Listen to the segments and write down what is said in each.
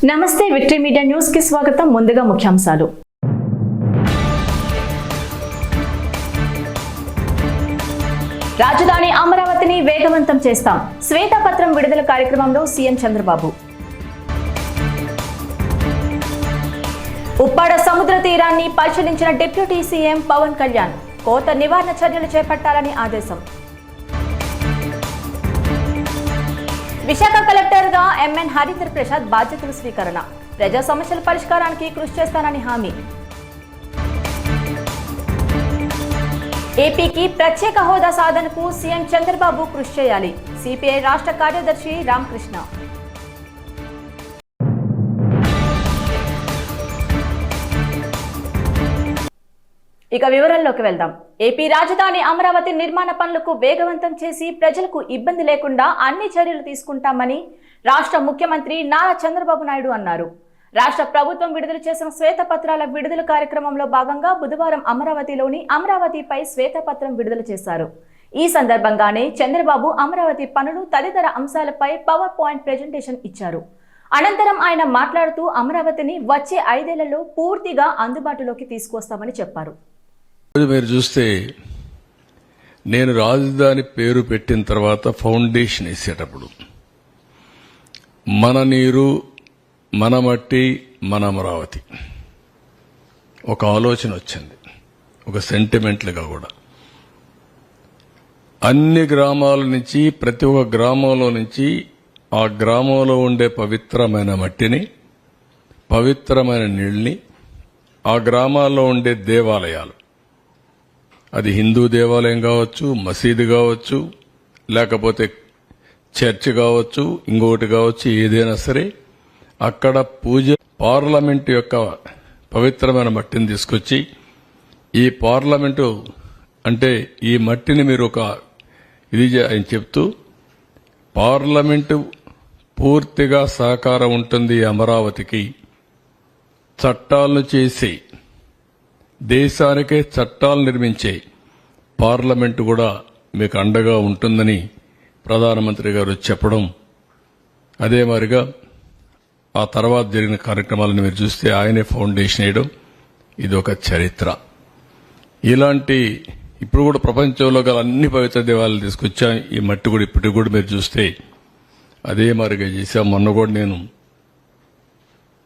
నమస్తే victory media news కి స్వాగతం. ముందుగా ముఖ్యాంశాలు. రాజధాని అమరావతిని వేగవంతం చేస్తాం. శ్వేతపత్రం విడుదల కార్యక్రమంలో సీఎం చంద్రబాబు. ఉప్పాడ సముద్ర తీరాన్ని పరిశీలించిన డిప్యూటీ సీఎం పవన్ కళ్యాణ్ కోత నివారణ చర్యలు చేపట్టాలని ఆదేశం. విశాఖ కలెక్టర్ గా ఎంఎన్ హరీంద్ర ప్రసాద్ బాధ్యతల స్వీకరణ. ప్రజా సమస్యల పరిష్కారానికి కృషి చేస్తానని హామీ. ఏపీకి ప్రత్యేక హోదా సాధనకు సీఎం చంద్రబాబు కృషి చేయాలి. సిపిఐ రాష్ట్ర కార్యదర్శి రామకృష్ణ. ఇక వివరాల్లోకి వెళ్దాం. ఏపీ రాజధాని అమరావతి నిర్మాణ పనులకు వేగవంతం చేసి ప్రజలకు ఇబ్బంది లేకుండా అన్ని చర్యలు తీసుకుంటామని రాష్ట్ర ముఖ్యమంత్రి నారా చంద్రబాబు నాయుడు అన్నారు. రాష్ట్ర ప్రభుత్వం విడుదల చేసిన శ్వేతపత్రాల విడుదల కార్యక్రమంలో భాగంగా బుధవారం అమరావతిలోని అమరావతిపై శ్వేతపత్రం విడుదల చేశారు. ఈ సందర్భంగానే చంద్రబాబు అమరావతి పనులు తదితర అంశాలపై పవర్ పాయింట్ ప్రెజెంటేషన్ ఇచ్చారు. అనంతరం ఆయన మాట్లాడుతూ అమరావతిని వచ్చే 5 ఏళ్లలో పూర్తిగా అందుబాటులోకి తీసుకొస్తామని చెప్పారు. మీరు చూస్తే నేను రాజధాని పేరు పెట్టిన తర్వాత ఫౌండేషన్ వేసేటప్పుడు మన నీరు మన మట్టి మన అమరావతి ఒక ఆలోచన వచ్చింది, ఒక సెంటిమెంట్లుగా కూడా. అన్ని గ్రామాల నుంచి ప్రతి ఒక్క గ్రామంలో నుంచి ఆ గ్రామంలో ఉండే పవిత్రమైన మట్టిని, పవిత్రమైన నీళ్ళని, ఆ గ్రామాల్లో ఉండే దేవాలయాలు, అది హిందూ దేవాలయం కావచ్చు, మసీదు కావచ్చు, లేకపోతే చర్చ్ కావచ్చు, ఇంకొకటి కావచ్చు, ఏదైనా సరే అక్కడ పూజ, పార్లమెంటు యొక్క పవిత్రమైన మట్టిని తీసుకొచ్చి, ఈ పార్లమెంటు అంటే ఈ మట్టిని మీరు ఒక ఇది ఆయన చెప్తూ, పార్లమెంటు పూర్తిగా సహకారం ఉంటుంది అమరావతికి, చట్టాలను చేసి దేశానికే చట్టాలు నిర్మించే పార్లమెంటు కూడా మీకు అండగా ఉంటుందని ప్రధానమంత్రి గారు చెప్పడం, అదే మాదిరిగా ఆ తర్వాత జరిగిన కార్యక్రమాలను మీరు చూస్తే ఆయనే ఫౌండేషన్ వేయడం, ఇది ఒక చరిత్ర. ఇలాంటి ఇప్పుడు కూడా ప్రపంచంలో గల అన్ని పవిత్ర దేవాలయాలు తీసుకొచ్చాం. ఈ మట్టి కూడా ఇప్పటికి కూడా మీరు చూస్తే అదే మాదిరిగా చేశాం. మొన్న కూడా నేను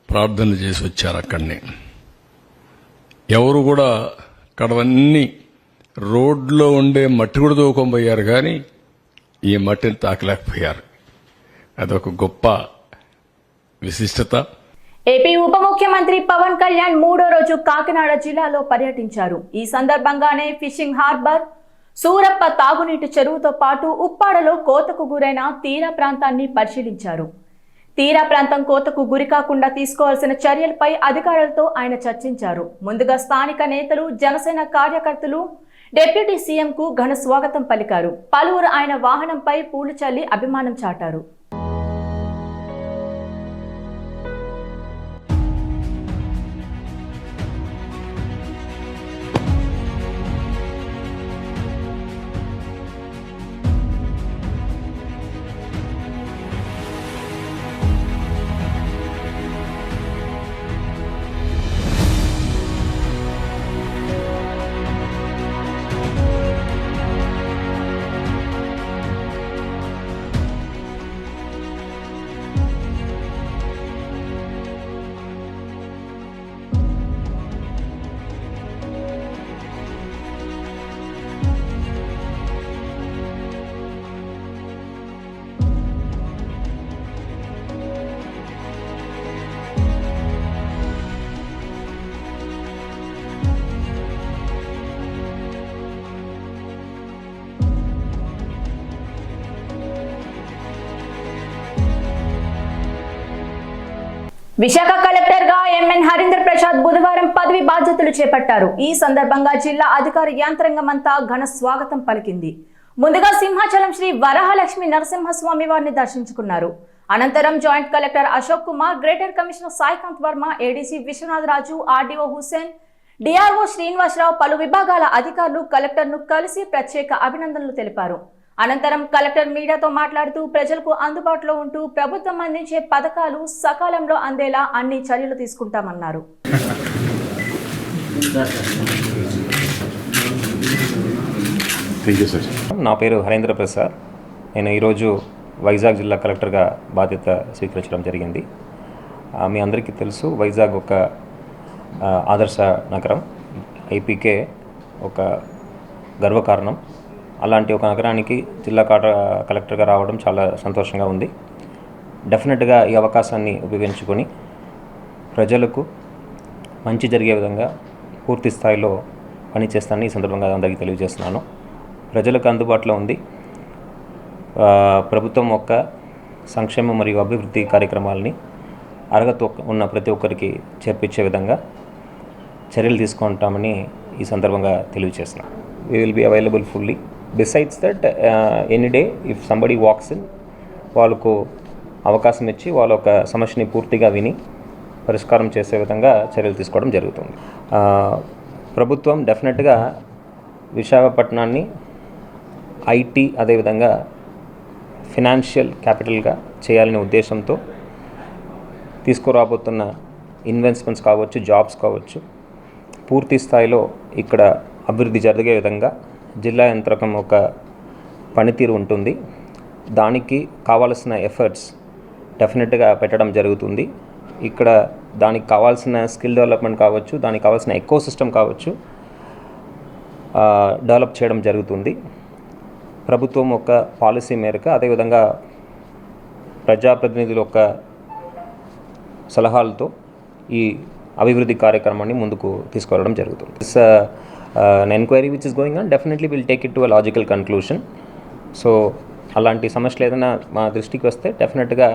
ప్రార్థన చేసి వచ్చాను అక్కడనే. ఎవరు కూడా అక్కడవన్నీ రోడ్లో ఉండే మట్టి కూడా తోకొనిపోయారు, కానీ ఈ మట్టిని తాకలేకపోయారు. అదొక గొప్ప విశిష్టత. ఏపీ ఉప ముఖ్యమంత్రి పవన్ కళ్యాణ్ 3వ రోజు కాకినాడ జిల్లాలో పర్యటించారు. ఈ సందర్భంగానే ఫిషింగ్ హార్బర్, సూరప్ప తాగునీటి చెరువుతో పాటు ఉప్పాడలో కోతకు గురైన తీర ప్రాంతాన్ని పరిశీలించారు. తీరా ప్రాంతం కోతకు గురికాకుండా తీసుకోవాల్సిన చర్యలపై అధికారులతో ఆయన చర్చించారు. ముందుగా స్థానిక నేతలు, జనసేన కార్యకర్తలు డిప్యూటీ సీఎంకు ఘన స్వాగతం పలికారు. పలువురు ఆయన వాహనంపై పూలు చల్లి అభిమానం చాటారు. విశాఖ కలెక్టర్ గా ఎంఎన్ హరీంద్ర ప్రసాద్ బుధవారం పదవి బాధ్యతలు చేపట్టారు. ఈ సందర్భంగా జిల్లా అధికార యంత్రాంగం అంతా ఘన స్వాగతం పలికింది. ముందుగా సింహాచలం శ్రీ వరహలక్ష్మి నరసింహస్వామి వారిని దర్శించుకున్నారు. అనంతరం joint collector Ashok Kumar, greater commissioner Saikanth Varma, ADC Vishwanath Raju, RDO Hussain, DRO Srinivasarao, పలు విభాగాల అధికారులు కలెక్టర్ను కలిసి ప్రత్యేక అభినందనలు తెలిపారు. అనంతరం కలెక్టర్ మీడియాతో మాట్లాడుతూ ప్రజలకు అందుబాటులో ఉంటూ ప్రభుత్వం అందించే పథకాలు సకాలంలో అందేలా అన్ని చర్యలు తీసుకుంటామన్నారు. నా పేరు హరేంద్ర ప్రసాద్. నేను ఈరోజు వైజాగ్ జిల్లా కలెక్టర్గా బాధ్యత స్వీకరించడం జరిగింది. మీ అందరికీ తెలుసు, వైజాగ్ ఒక ఆదర్శ నగరం, ఏపీకే ఒక గర్వకారణం. అలాంటి ఒక నగరానికి జిల్లా కలెక్టర్గా రావడం చాలా సంతోషంగా ఉంది. డెఫినెట్గా ఈ అవకాశాన్ని ఉపయోగించుకొని ప్రజలకు మంచి జరిగే విధంగా పూర్తి స్థాయిలో పనిచేస్తానని ఈ సందర్భంగా అందరికీ తెలియజేస్తున్నాను. ప్రజలకు అందుబాటులో ఉంది. ప్రభుత్వం యొక్క సంక్షేమ మరియు అభివృద్ధి కార్యక్రమాలని అర్హత ఉన్న ప్రతి ఒక్కరికి చేర్పించే విధంగా చర్యలు తీసుకుంటామని ఈ సందర్భంగా తెలియజేస్తున్నాను. We will be available fully. Besides that any day if somebody walks in, వాళ్ళకు అవకాశం ఇచ్చి వాళ్ళ ఒక సమస్యని పూర్తిగా విని పరిష్కారం చేసే విధంగా చర్యలు తీసుకోవడం జరుగుతుంది. ప్రభుత్వం డెఫినెట్గా విశాఖపట్నాన్ని ఐటీ అదేవిధంగా ఫినాన్షియల్ క్యాపిటల్గా చేయాలనే ఉద్దేశంతో తీసుకురాబోతున్న ఇన్వెస్ట్మెంట్స్ కావచ్చు, జాబ్స్ కావచ్చు, పూర్తి స్థాయిలో ఇక్కడ అభివృద్ధి జరిగే విధంగా జిల్లా యంత్రకం ఒక పనితీరు ఉంటుంది. దానికి కావాల్సిన ఎఫర్ట్స్ డెఫినెట్గా పెట్టడం జరుగుతుంది. ఇక్కడ దానికి కావాల్సిన స్కిల్ డెవలప్మెంట్ కావచ్చు, దానికి కావాల్సిన ఎకో సిస్టమ్ కావచ్చు, డెవలప్ చేయడం జరుగుతుంది. ప్రభుత్వం ఒక పాలసీ మేరకు అదేవిధంగా ప్రజాప్రతినిధుల యొక్క సలహాలతో ఈ అభివృద్ధి కార్యక్రమాన్ని ముందుకు తీసుకువెళ్ళడం జరుగుతుంది. This enquiry which is going on definitely will take it to a logical conclusion. So అలాంటి సమస్యలు ఏదైనా మా దృష్టికి వస్తే డెఫినెట్గా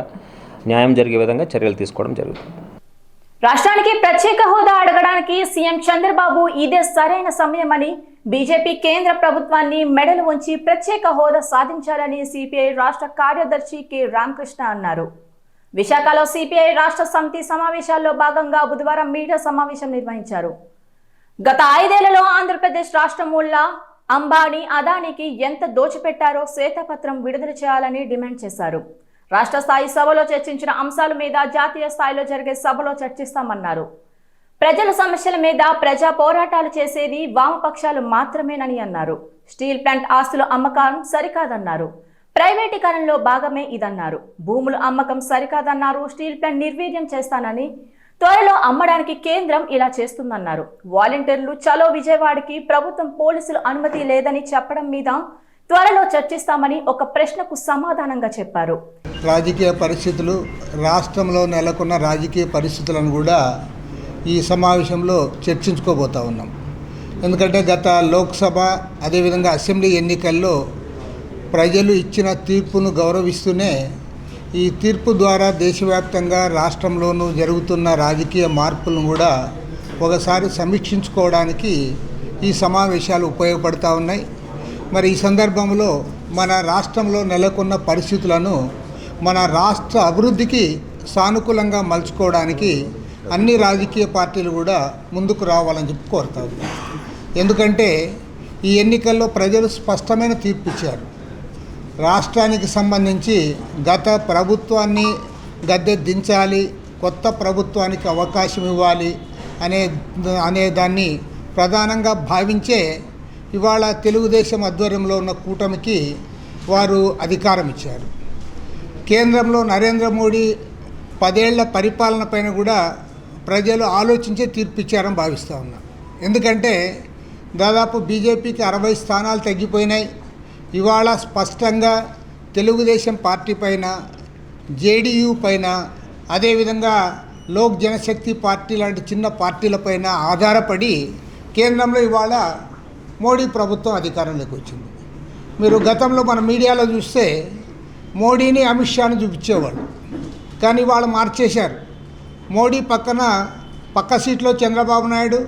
న్యాయం జరిగే విధంగా చర్యలు తీసుకోవడం జరుగుతుంది. రాష్ట్రానికి ప్రత్యేక హోదా అడగడానికి సీఎం చంద్రబాబు ఇదే సరైన సమయమని, బీజేపీ కేంద్ర ప్రభుత్వాన్ని మెడలు ఉంచి ప్రత్యేక హోదా సాధించాలని సిపిఐ రాష్ట్ర కార్యదర్శి కె రామకృష్ణ అన్నారు. విశాఖలో సిపిఐ రాష్ట్ర సమితి సమావేశాల్లో భాగంగా బుధవారం మీడియా సమావేశం నిర్వహించారు. గత 5 ఏళ్లలో ఆంధ్రప్రదేశ్ రాష్ట్రముల్లా అంబానీ, అదానికి ఎంత దోచిపెట్టారో శ్వేతపత్రం విడుదల చేయాలని డిమాండ్ చేశారు. రాష్ట్ర స్థాయి సభలో చర్చించిన అంశాల మీద జాతీయ స్థాయిలో జరిగే సభలో చర్చిస్తామన్నారు. ప్రజల సమస్యల మీద ప్రజా పోరాటాలు చేసేది వామపక్షాలు మాత్రమేనని అన్నారు. స్టీల్ ప్లాంట్ ఆస్తుల అమ్మకం సరికాదన్నారు. ప్రైవేటీకరణలో భాగమే ఇదన్నారు. భూముల అమ్మకం సరికాదన్నారు. స్టీల్ ప్లాంట్ నిర్వీర్యం చేస్తానని, త్వరలో అమ్మడానికి కేంద్రం ఇలా చేస్తుందన్నారు. వాలంటీర్లు చలో విజయవాడకి ప్రభుత్వం పోలీసులు అనుమతి లేదని చెప్పడం మీద త్వరలో చర్చిస్తామని ఒక ప్రశ్నకు సమాధానంగా చెప్పారు. రాజకీయ పరిస్థితులు, రాష్ట్రంలో నెలకొన్న రాజకీయ పరిస్థితులను కూడా ఈ సమావేశంలో చర్చించుకోబోతా ఉన్నాం. ఎందుకంటే గత లోక్సభ అదేవిధంగా అసెంబ్లీ ఎన్నికల్లో ప్రజలు ఇచ్చిన తీర్పును గౌరవిస్తూనే ఈ తీర్పు ద్వారా దేశవ్యాప్తంగా రాష్ట్రంలోనూ జరుగుతున్న రాజకీయ మార్పులను కూడా ఒకసారి సమీక్షించుకోవడానికి ఈ సమావేశాలు ఉపయోగపడుతూ ఉన్నాయి. మరి ఈ సందర్భంలో మన రాష్ట్రంలో నెలకొన్న పరిస్థితులను మన రాష్ట్ర అభివృద్ధికి సానుకూలంగా మలుచుకోవడానికి అన్ని రాజకీయ పార్టీలు కూడా ముందుకు రావాలని చెప్పి కోరుతా ఉన్నాం. ఎందుకంటే ఈ ఎన్నికల్లో ప్రజలు స్పష్టమైన తీర్పు ఇచ్చారు. రాష్ట్రానికి సంబంధించి గత ప్రభుత్వాన్ని గద్దె దించాలి, కొత్త ప్రభుత్వానికి అవకాశం ఇవ్వాలి అనే దాన్ని ప్రధానంగా భావించే ఇవాళ తెలుగుదేశం ఆధ్వర్యంలో ఉన్న కూటమికి వారు అధికారం ఇచ్చారు. కేంద్రంలో నరేంద్ర మోడీ 10 ఏళ్ల పరిపాలన పైన కూడా ప్రజలు ఆలోచించే తీర్పు ఇచ్చారని భావిస్తూ ఉన్నా. ఎందుకంటే దాదాపు బీజేపీకి 60 స్థానాలు తగ్గిపోయినాయి. ఇవాళ స్పష్టంగా తెలుగుదేశం పార్టీ పైన, జేడీయూ పైన, అదేవిధంగా లోక్ జనశక్తి పార్టీ లాంటి చిన్న పార్టీలపైన ఆధారపడి కేంద్రంలో ఇవాళ మోడీ ప్రభుత్వం అధికారంలోకి వచ్చింది. మీరు గతంలో మన మీడియాలో చూస్తే మోడీని, అమిత్ షాను చూపించేవాళ్ళు, కానీ వాళ్ళు మార్చేశారు. మోడీ పక్క సీట్లో చంద్రబాబు నాయుడు,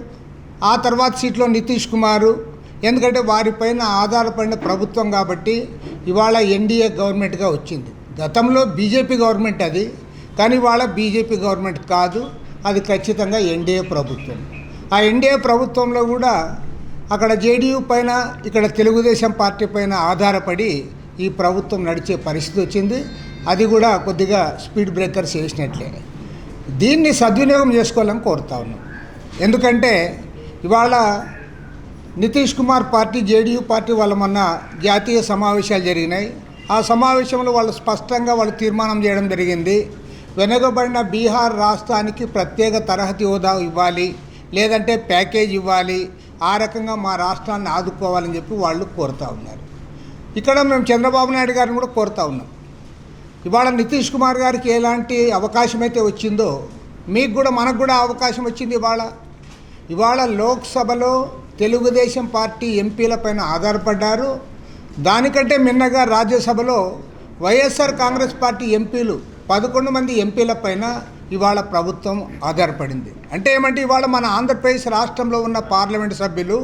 ఆ తర్వాత సీట్లో నితీష్ కుమారు. ఎందుకంటే వారిపైన ఆధారపడిన ప్రభుత్వం కాబట్టి ఇవాళ ఎన్డీఏ గవర్నమెంట్గా వచ్చింది. గతంలో బీజేపీ గవర్నమెంట్ అది, కానీ ఇవాళ బీజేపీ గవర్నమెంట్ కాదు, అది ఖచ్చితంగా ఎన్డీఏ ప్రభుత్వం. ఆ ఎన్డీఏ ప్రభుత్వంలో కూడా అక్కడ జేడీయూ పైన, ఇక్కడ తెలుగుదేశం పార్టీ పైన ఆధారపడి ఈ ప్రభుత్వం నడిచే పరిస్థితి వచ్చింది. అది కూడా కొద్దిగా స్పీడ్ బ్రేకర్స్ వేసినట్లే. దీన్ని సద్వినియోగం చేసుకోవాలని కోరుతా ఉన్నాం. ఎందుకంటే ఇవాళ Nitish Kumar party, JDU party వాళ్ళ మొన్న జాతీయ సమావేశాలు జరిగినాయి. ఆ సమావేశంలో వాళ్ళు స్పష్టంగా తీర్మానం చేయడం జరిగింది. వెనుకబడిన బీహార్ రాష్ట్రానికి ప్రత్యేక తరహతి హోదా ఇవ్వాలి, లేదంటే ప్యాకేజ్ ఇవ్వాలి, ఆ రకంగా మా రాష్ట్రాన్ని ఆదుకోవాలని చెప్పి వాళ్ళు కోరుతూ ఉన్నారు. ఇక్కడ మేము చంద్రబాబు నాయుడు గారిని కూడా కోరుతూ ఉన్నాం. ఇవాళ నితీష్ కుమార్ గారికి ఎలాంటి అవకాశం అయితే వచ్చిందో మీకు కూడా, మనకు కూడా అవకాశం వచ్చింది. ఇవాళ లోక్సభలో తెలుగుదేశం పార్టీ ఎంపీలపైన ఆధారపడ్డారు. దానికంటే మిన్నగా రాజ్యసభలో వైఎస్ఆర్ కాంగ్రెస్ పార్టీ ఎంపీలు 11 మంది ఎంపీలపైన ఇవాళ ప్రభుత్వం ఆధారపడింది. అంటే ఏమంటే ఇవాళ మన ఆంధ్రప్రదేశ్ రాష్ట్రంలో ఉన్న పార్లమెంటు సభ్యులు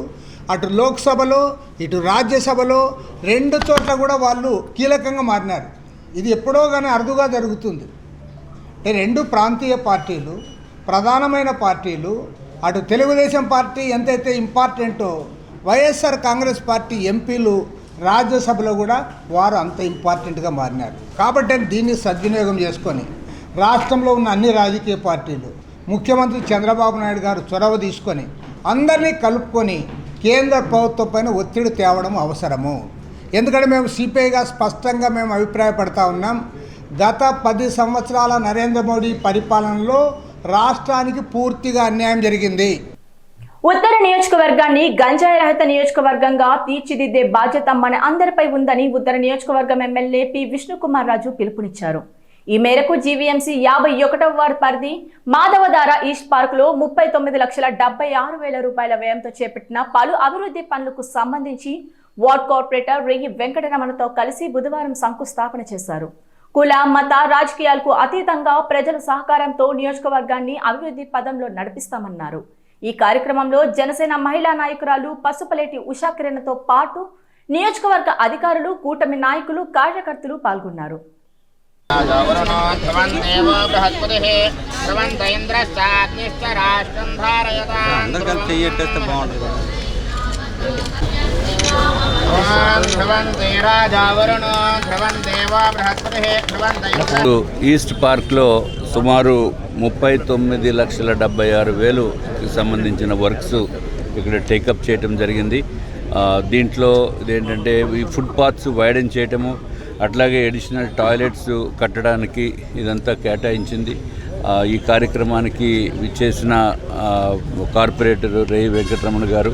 అటు లోక్సభలో ఇటు రాజ్యసభలో 2 చోట్ల కూడా వాళ్ళు కీలకంగా మారినారు. ఇది ఎప్పుడో కానీ అరుదుగా జరుగుతుంది. 2 ప్రాంతీయ పార్టీలు, ప్రధానమైన పార్టీలు, అటు తెలుగుదేశం పార్టీ ఎంతైతే ఇంపార్టెంటో వైఎస్ఆర్ కాంగ్రెస్ పార్టీ ఎంపీలు రాజ్యసభలో కూడా వారు అంత ఇంపార్టెంట్గా మారినారు. కాబట్టి దీన్ని సద్వినియోగం చేసుకొని రాష్ట్రంలో ఉన్న అన్ని రాజకీయ పార్టీలు, ముఖ్యమంత్రి చంద్రబాబు నాయుడు గారు చొరవ తీసుకొని అందరినీ కలుపుకొని కేంద్ర ప్రభుత్వం పైన ఒత్తిడి తేవడం అవసరము. ఎందుకంటే మేము సిపిఐగా స్పష్టంగా మేము అభిప్రాయపడతా ఉన్నాం. గత 10 సంవత్సరాల నరేంద్ర మోడీ పరిపాలనలో రాష్ట్రానికి పూర్తిగా అన్యాయం జరిగింది. ఉత్తర నియోజకవర్గాన్ని గంజాయి రహిత నియోజకవర్గంగా తీర్చిదిద్దే బాధ్యత మన అందరిపై ఉందని ఉత్తర నియోజకవర్గం ఎమ్మెల్యే పి విష్ణుకుమార్ రాజు పిలుపునిచ్చారు. ఈ మేరకు జీవీఎంసీ 51వ వార్డు పరిధి మాధవధార ఈస్ట్ పార్కులో 39,76,000 రూపాయల వ్యయంతో చేపట్టిన పలు అభివృద్ధి పనులకు సంబంధించి వార్డ్ కార్పొరేటర్ రేగి వెంకటరమణతో కలిసి బుధవారం శంకుస్థాపన చేశారు. కుల, మత, రాజకీయాలకు అతీతంగా ప్రజల సహకారంతో నియోజకవర్గాన్ని అభివృద్ధి పదంలో నడిపిస్తామన్నారు. ఈ కార్యక్రమంలో జనసేన మహిళా నాయకురాలు పసుపలేటి ఉషాకిరణ్తో పాటు నియోజకవర్గ అధికారులు, కూటమి నాయకులు, కార్యకర్తలు పాల్గొన్నారు. ఈస్ట్ పార్క్లో సుమారు 39,76,000కి సంబంధించిన వర్క్స్ ఇక్కడ టేకప్ చేయటం జరిగింది. దీంట్లో ఇదేంటంటే ఈ ఫుట్పాత్స్ వైడెన్ చేయటము, అట్లాగే అడిషనల్ టాయిలెట్స్ కట్టడానికి ఇదంతా కేటాయించింది. ఈ కార్యక్రమానికి విచ్చేసిన కార్పొరేటర్ రేయి వెంకటరమణ గారు,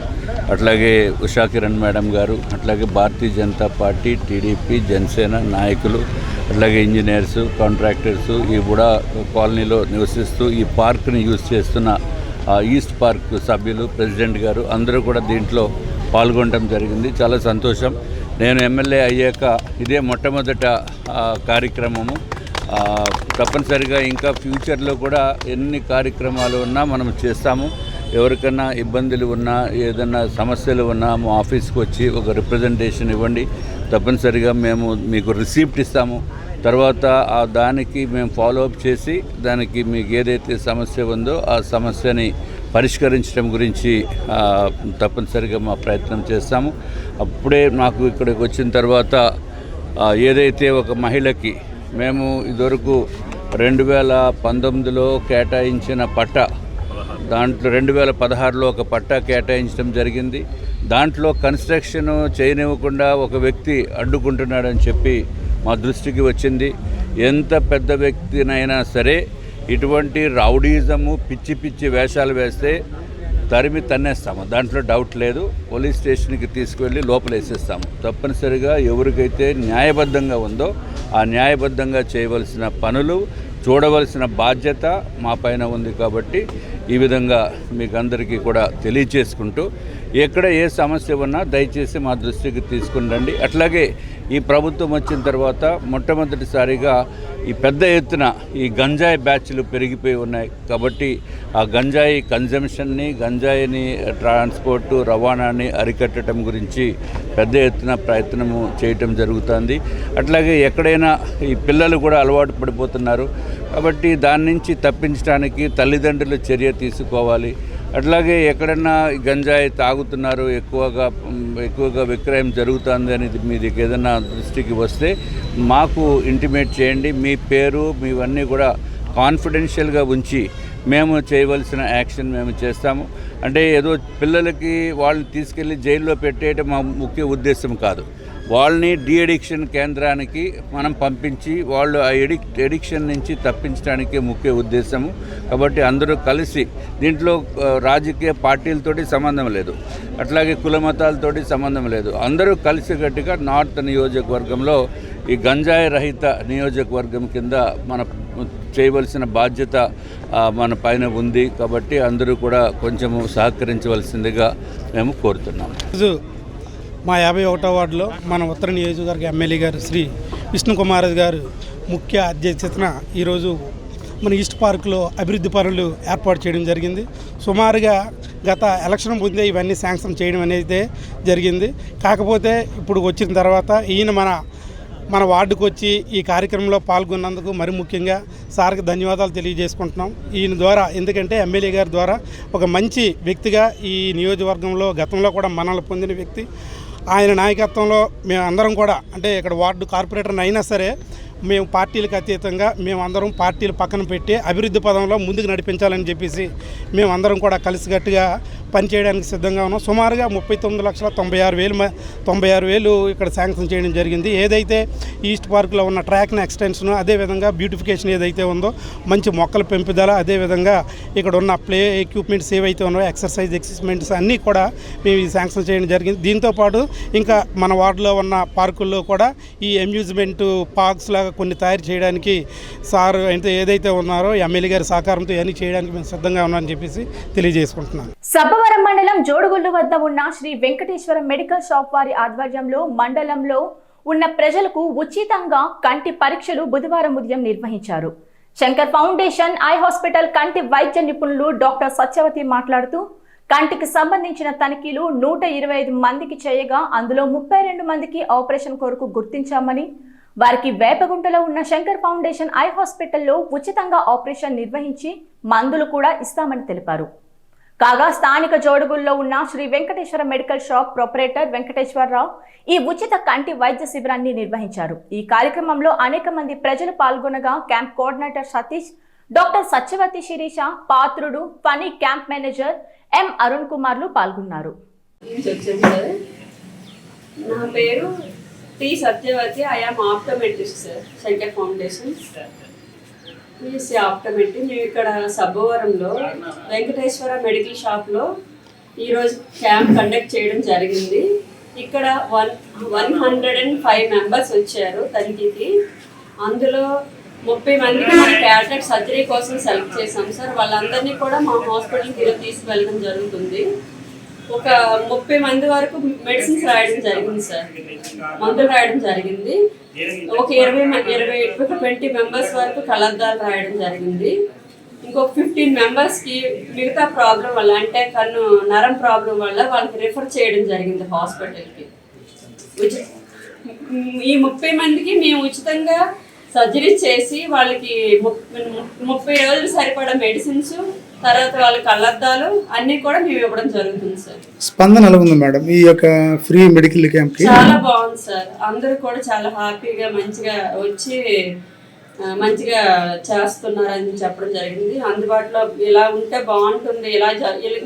అట్లాగే ఉషాకిరణ్ మేడం గారు, అట్లాగే భారతీయ జనతా పార్టీ, టీడీపీ, జనసేన నాయకులు, అట్లాగే ఇంజనీర్స్, కాంట్రాక్టర్స్, ఈ బుడా కాలనీలో నివసిస్తూ ఈ పార్క్ని యూజ్ చేస్తున్న ఈస్ట్ పార్క్ సభ్యులు, ప్రెసిడెంట్ గారు అందరూ కూడా దీంట్లో పాల్గొనడం జరిగింది. చాలా సంతోషం. నేను ఎమ్మెల్యే అయ్యాక ఇదే మొట్టమొదట కార్యక్రమము. తప్పనిసరిగా ఇంకా ఫ్యూచర్లో కూడా ఎన్ని కార్యక్రమాలు ఉన్నా మనం చేస్తాము. ఎవరికన్నా ఇబ్బందులు ఉన్నా, ఏదన్నా సమస్యలు ఉన్నా మా ఆఫీస్కి వచ్చి ఒక రిప్రజెంటేషన్ ఇవ్వండి. తప్పనిసరిగా మేము మీకు రిసీప్ట్ ఇస్తాము. తర్వాత దానికి మేము ఫాలోఅప్ చేసి దానికి మీకు ఏదైతే సమస్య ఉందో ఆ సమస్యని పరిష్కరించడం గురించి తప్పనిసరిగా మా ప్రయత్నం చేస్తాము. అప్పుడే నాకు ఇక్కడికి వచ్చిన తర్వాత ఏదైతే ఒక మహిళకి మేము ఇదివరకు 2019లో కేటాయించిన పట్టా, దాంట్లో 2016లో ఒక పట్టా కేటాయించడం జరిగింది. దాంట్లో కన్స్ట్రక్షన్ చేయనివ్వకుండా ఒక వ్యక్తి అడ్డుకుంటున్నాడని చెప్పి మా దృష్టికి వచ్చింది. ఎంత పెద్ద వ్యక్తినైనా సరే ఇటువంటి రౌడీజము, పిచ్చి పిచ్చి వేషాలు వేస్తే తరిమి తన్నేస్తాము, దాంట్లో డౌట్ లేదు. పోలీస్ స్టేషన్కి తీసుకువెళ్ళి లోపలేసేస్తాము. తప్పనిసరిగా ఎవరికైతే న్యాయబద్ధంగా ఉందో ఆ న్యాయబద్ధంగా చేయవలసిన పనులు చూడవలసిన బాధ్యత మా పైన ఉంది. కాబట్టి ఈ విధంగా మీకు అందరికీ కూడా తెలియచేసుకుంటూ ఎక్కడ ఏ సమస్య ఉన్నా దయచేసి మా దృష్టికి తీసుకుని రండి. అట్లాగే ఈ ప్రభుత్వం వచ్చిన తర్వాత మొట్టమొదటిసారిగా ఈ పెద్ద ఎత్తున ఈ గంజాయి బ్యాచ్లు పెరిగిపోయి ఉన్నాయి. కాబట్టి ఆ గంజాయి కన్జంప్షన్ని, గంజాయిని ట్రాన్స్పోర్టు, రవాణాని అరికట్టడం గురించి పెద్ద ఎత్తున ప్రయత్నము చేయటం జరుగుతుంది. అట్లాగే ఎక్కడైనా ఈ పిల్లలు కూడా అలవాటు పడిపోతున్నారు. కాబట్టి దాని నుంచి తప్పించడానికి తల్లిదండ్రులు చర్య తీసుకోవాలి. అట్లాగే ఎక్కడన్నా గంజాయి తాగుతున్నారు, ఎక్కువగా విక్రయం జరుగుతుంది అనేది మీది ఏదైనా దృష్టికి వస్తే మాకు ఇంటిమేట్ చేయండి. మీ పేరు మీవన్నీ కూడా కాన్ఫిడెన్షియల్గా ఉంచి మేము చేయవలసిన యాక్షన్ మేము చేస్తాము. అంటే ఏదో పిల్లలకి వాళ్ళని తీసుకెళ్ళి జైల్లో పెట్టేయడం మా ముఖ్య ఉద్దేశం కాదు. వాళ్ళని డీఅడిక్షన్ కేంద్రానికి మనం పంపించి వాళ్ళు ఆ ఎడిక్షన్ నుంచి తప్పించడానికే ముఖ్య ఉద్దేశము. కాబట్టి అందరూ కలిసి, దీంట్లో రాజకీయ పార్టీలతోటి సంబంధం లేదు, అట్లాగే కుల మతాలతోటి సంబంధం లేదు, అందరూ కలిసికట్టుగా నార్త్ నియోజకవర్గంలో ఈ గంజాయి రహిత నియోజకవర్గం కింద మన చేయవలసిన బాధ్యత మన పైన ఉంది. కాబట్టి అందరూ కూడా కొంచెము సహకరించవలసిందిగా మేము కోరుతున్నాము. మా 51వ వార్డులో మన ఉత్తర నియోజకవర్గ ఎమ్మెల్యే గారు శ్రీ విష్ణుకుమార్ గారు ముఖ్య అధ్యక్షతన ఈరోజు మన ఈస్ట్ పార్కులో అభివృద్ధి పనులు ఏర్పాటు చేయడం జరిగింది. సుమారుగా గత ఎలక్షన్ ముందే ఇవన్నీ శాంక్షన్ చేయడం అనేది జరిగింది. కాకపోతే ఇప్పుడు వచ్చిన తర్వాత ఈయన మన వార్డుకు వచ్చి ఈ కార్యక్రమంలో పాల్గొన్నందుకు మరి ముఖ్యంగా సార్కి ధన్యవాదాలు తెలియజేసుకుంటున్నాం. ఈయన ద్వారా, ఎందుకంటే ఎమ్మెల్యే గారి ద్వారా ఒక మంచి వ్యక్తిగా ఈ నియోజకవర్గంలో గతంలో కూడా మన్ననలు పొందిన వ్యక్తి. ఆయన నాయకత్వంలో మేము అందరం కూడా, అంటే ఇక్కడ వార్డు కార్పొరేటర్ని అయినా సరే మేము పార్టీలకు అతీతంగా మేమందరం పార్టీలు పక్కన పెట్టి అభివృద్ధి పదంలో ముందుకు నడిపించాలని చెప్పేసి మేమందరం కూడా కలిసికట్టుగా పనిచేయడానికి సిద్ధంగా ఉన్నాం. సుమారుగా 39,96,000 ఇక్కడ శాంక్షన్ చేయడం జరిగింది. ఏదైతే ఈస్ట్ పార్కులో ఉన్న ట్రాక్ని ఎక్స్టెన్షన్, అదేవిధంగా బ్యూటిఫికేషన్ ఏదైతే ఉందో, మంచి మొక్కల పెంపుదల, అదేవిధంగా ఇక్కడ ఉన్న ప్లే ఎక్విప్మెంట్స్ ఏవైతే ఉన్నాయో, ఎక్సర్సైజ్ ఎక్విప్మెంట్స్ అన్నీ కూడా మేము ఈ శాంక్షన్ చేయడం జరిగింది. దీంతోపాటు ఇంకా మన వార్డులో ఉన్న పార్కుల్లో కూడా ఈ అమ్యూజ్మెంట్ పార్క్స్ లాగా కొన్ని తయారు చేయడానికి సార్ ఏదైతే ఉన్నారో ఎమ్మెల్యే గారి సహకారంతో ఇవన్నీ చేయడానికి మేము సిద్ధంగా ఉన్నామని చెప్పేసి తెలియజేసుకుంటున్నాను. సబ్బవరం మండలం జోడుగుళ్ళు వద్ద ఉన్న శ్రీ వెంకటేశ్వర మెడికల్ షాప్ వారి ఆధ్వర్యంలో మండలంలో ఉన్న ప్రజలకు ఉచితంగా కంటి పరీక్షలు బుధవారం ఉదయం నిర్వహించారు. శంకర్ ఫౌండేషన్ ఐ హాస్పిటల్ కంటి వైద్య నిపుణులు డాక్టర్ సత్యవతి మాట్లాడుతూ, కంటికి సంబంధించిన తనిఖీలు 125 మందికి చేయగా అందులో 32 మందికి ఆపరేషన్ కొరకు గుర్తించామని, వారికి వేపగుంటలో ఉన్న శంకర్ ఫౌండేషన్ ఐ హాస్పిటల్లో ఉచితంగా ఆపరేషన్ నిర్వహించి మందులు కూడా ఇస్తామని తెలిపారు. కాగా స్థానిక జోడుగుల్లో ఉన్న Shri Venkateswara medical shop proprietor Venkateswara Rao ఈ ఉచిత కంటి వైద్య శిబిరాన్ని నిర్వహించారు. ఈ కార్యక్రమంలో అనేక మంది ప్రజలు పాల్గొనగా camp coordinator Satish, doctor Satyavathi Sirisha, Patrudu, Phani camp manager M Arun కుమార్లు పాల్గొన్నారు. నా పేరు T Satyavathi. I am optometrist sir, Shankar foundation BSc optometry. మేము ఇక్కడ సబ్బవరంలో వెంకటేశ్వర మెడికల్ షాప్లో ఈరోజు క్యాంప్ కండక్ట్ చేయడం జరిగింది. ఇక్కడ 105 మెంబర్స్ వచ్చారు తనిఖీకి. అందులో 30 మందికి మన క్యాటరాక్ట్ సర్జరీ కోసం సెలెక్ట్ చేసాం సార్. వాళ్ళందరినీ కూడా మా హాస్పిటల్కి తీసుకువెళ్ళడం జరుగుతుంది. ఒక 30 మంది వరకు మెడిసిన్స్ రాయడం జరిగింది సార్, మందులు రాయడం జరిగింది. ఒక 20 మెంబర్స్ వరకు కళ్ళద్దాలు రాయడం జరిగింది. ఇంకొక 15 మెంబర్స్కి మిగతా ప్రాబ్లం వల్ల, అంటే కన్ను నరం ప్రాబ్లం వల్ల వాళ్ళకి రిఫర్ చేయడం జరిగింది హాస్పిటల్కి. ఈ 30 మందికి మేము ఉచితంగా సర్జరీ చేసి వాళ్ళకి 30 రోజులు సరిపడా మెడిసిన్స్, తర్వాత వాళ్ళ కళ్ళద్దాలు అన్ని కూడా మేము ఇవ్వడం జరుగుతుంది సార్. స్పందన ఎలా ఉంది మేడం ఈ యొక్క ఫ్రీ మెడికల్ క్యాంప్? చాలా బాగుంది సార్. అందరూ కూడా చాలా హ్యాపీగా మంచిగా వచ్చి మంచిగా చేస్తున్నారని చెప్పడం జరిగింది. అందుబాటులో ఇలా ఉంటే బాగుంటుంది, ఇలా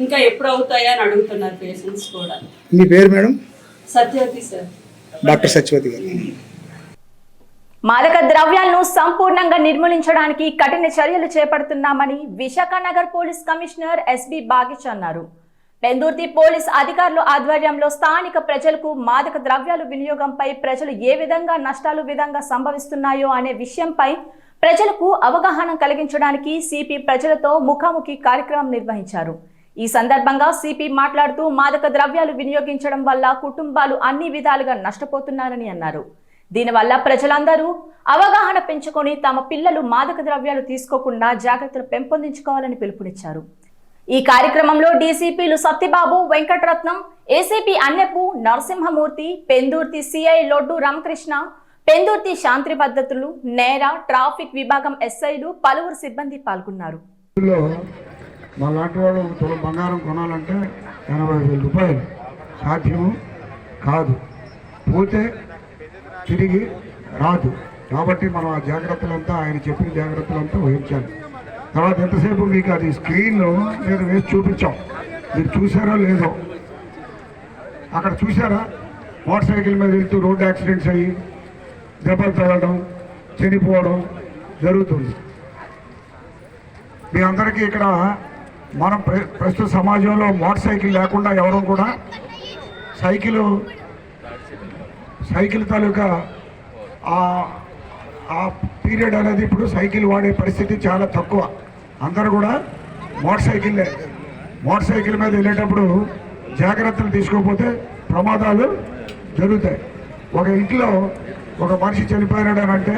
ఇంకా ఎప్పుడు అవుతాయా అని అడుగుతున్నారు పేషెంట్స్ కూడా. మీ పేరు madam? Satyavathi sir, doctor Satyavathi garu. మాదక ద్రవ్యాలను సంపూర్ణంగా నిర్మూలించడానికి కఠిన చర్యలు చేపడుతున్నామని Visakha Nagar police commissioner SB Bagchi అన్నారు. పెందుర్తి పోలీస్ అధికారుల ఆధ్వర్యంలో స్థానిక ప్రజలకు మాదక ద్రవ్యాల వినియోగంపై ప్రజలు ఏ విధంగా నష్టాలు సంభవిస్తున్నాయో అనే విషయంపై ప్రజలకు అవగాహన కలిగించడానికి సిపి ప్రజలతో ముఖాముఖి కార్యక్రమం నిర్వహించారు. ఈ సందర్భంగా సిపి మాట్లాడుతూ, మాదక ద్రవ్యాలు వినియోగించడం వల్ల కుటుంబాలు అన్ని విధాలుగా నష్టపోతున్నారని అన్నారు. దీనివల్ల ప్రజలందరూ అవగాహన పెంచుకొని తమ పిల్లలు మాదక ద్రవ్యాలు తీసుకోకుండా జాగ్రత్తలు పెంపొందించుకోవాలని పిలుపునిచ్చారు. ఈ కార్యక్రమంలో డీసీపీలు సత్యబాబు, వెంకటరత్నం, ఏసీపీ అన్నెపు, నరసింహమూర్తి, పెందుర్తి సిఐ లొడ్డు రామకృష్ణ, పెందుర్తి శాంతి భద్రతలు, నేర, ట్రాఫిక్ విభాగం ఎస్ఐలు, పలువురు సిబ్బంది పాల్గొన్నారు. మా లాంటి వాళ్ళు తులం బంగారం కొనాలంటే 80,000 రూపాయలు సాధ్యము కాదు, పోతే తిరిగి రాదు. కాబట్టి మనం ఆ జాగ్రత్తలంతా, ఆయన చెప్పిన జాగ్రత్తలంతా వహించాలి. తర్వాత ఎంతసేపు మీకు అది స్క్రీన్లో మీద వేసి చూపించాం, మీరు చూసారో లేదో. అక్కడ చూసారా, మోటార్ సైకిల్ మీద వెళ్తూ రోడ్డు యాక్సిడెంట్స్ అయ్యి దెబ్బలు తగలడం, చనిపోవడం జరుగుతుంది. మీ అందరికీ ఇక్కడ మనం ప్రస్తుత సమాజంలో మోటార్ సైకిల్ లేకుండా ఎవరు కూడా సైకిల్ తాలూకా ఆ పీరియడ్ అనేది ఇప్పుడు సైకిల్ వాడే పరిస్థితి చాలా తక్కువ. అందరూ కూడా మోటార్ సైకిల్ మీద వెళ్ళేటప్పుడు జాగ్రత్తలు తీసుకోకపోతే ప్రమాదాలు జరుగుతాయి. ఒక ఇంట్లో ఒక మనిషి చనిపోయినాడనంటే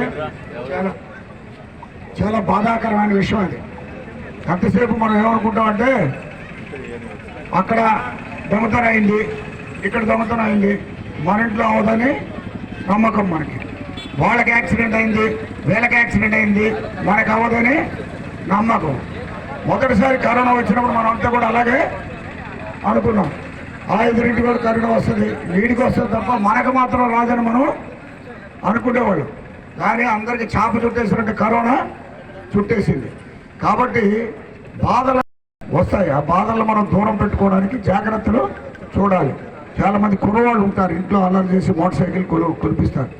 చాలా చాలా బాధాకరమైన విషయం అది. అంతసేపు మనం ఏమనుకుంటామంటే అక్కడ దొంగతనం అయింది, ఇక్కడ దొంగతనం అయింది, మన ఇంట్లో అవదని నమ్మకం మనకి. వాళ్ళకి యాక్సిడెంట్ అయింది, వీళ్ళకి యాక్సిడెంట్ అయింది, మనకు అవ్వదని నమ్మకం. మొదటిసారి కరోనా వచ్చినప్పుడు మనం అంతా కూడా అలాగే అనుకున్నాం, ఆ ఎదురింటి కూడా కరోనా వస్తుంది, వీడికి వస్తుంది తప్ప మనకు మాత్రం రాదని మనం అనుకునేవాళ్ళు. కానీ అందరికీ చాప చుట్టేసినట్టు కరోనా చుట్టేసింది. కాబట్టి బాధలు వస్తాయి, ఆ బాధలు మనం దూరం పెట్టుకోవడానికి జాగ్రత్తలు చూడాలి. చాలామంది కుర్రవాళ్ళు ఉంటారు, ఇంట్లో అల్లరి చేసి మోటార్ సైకిల్ కురిపిస్తారు.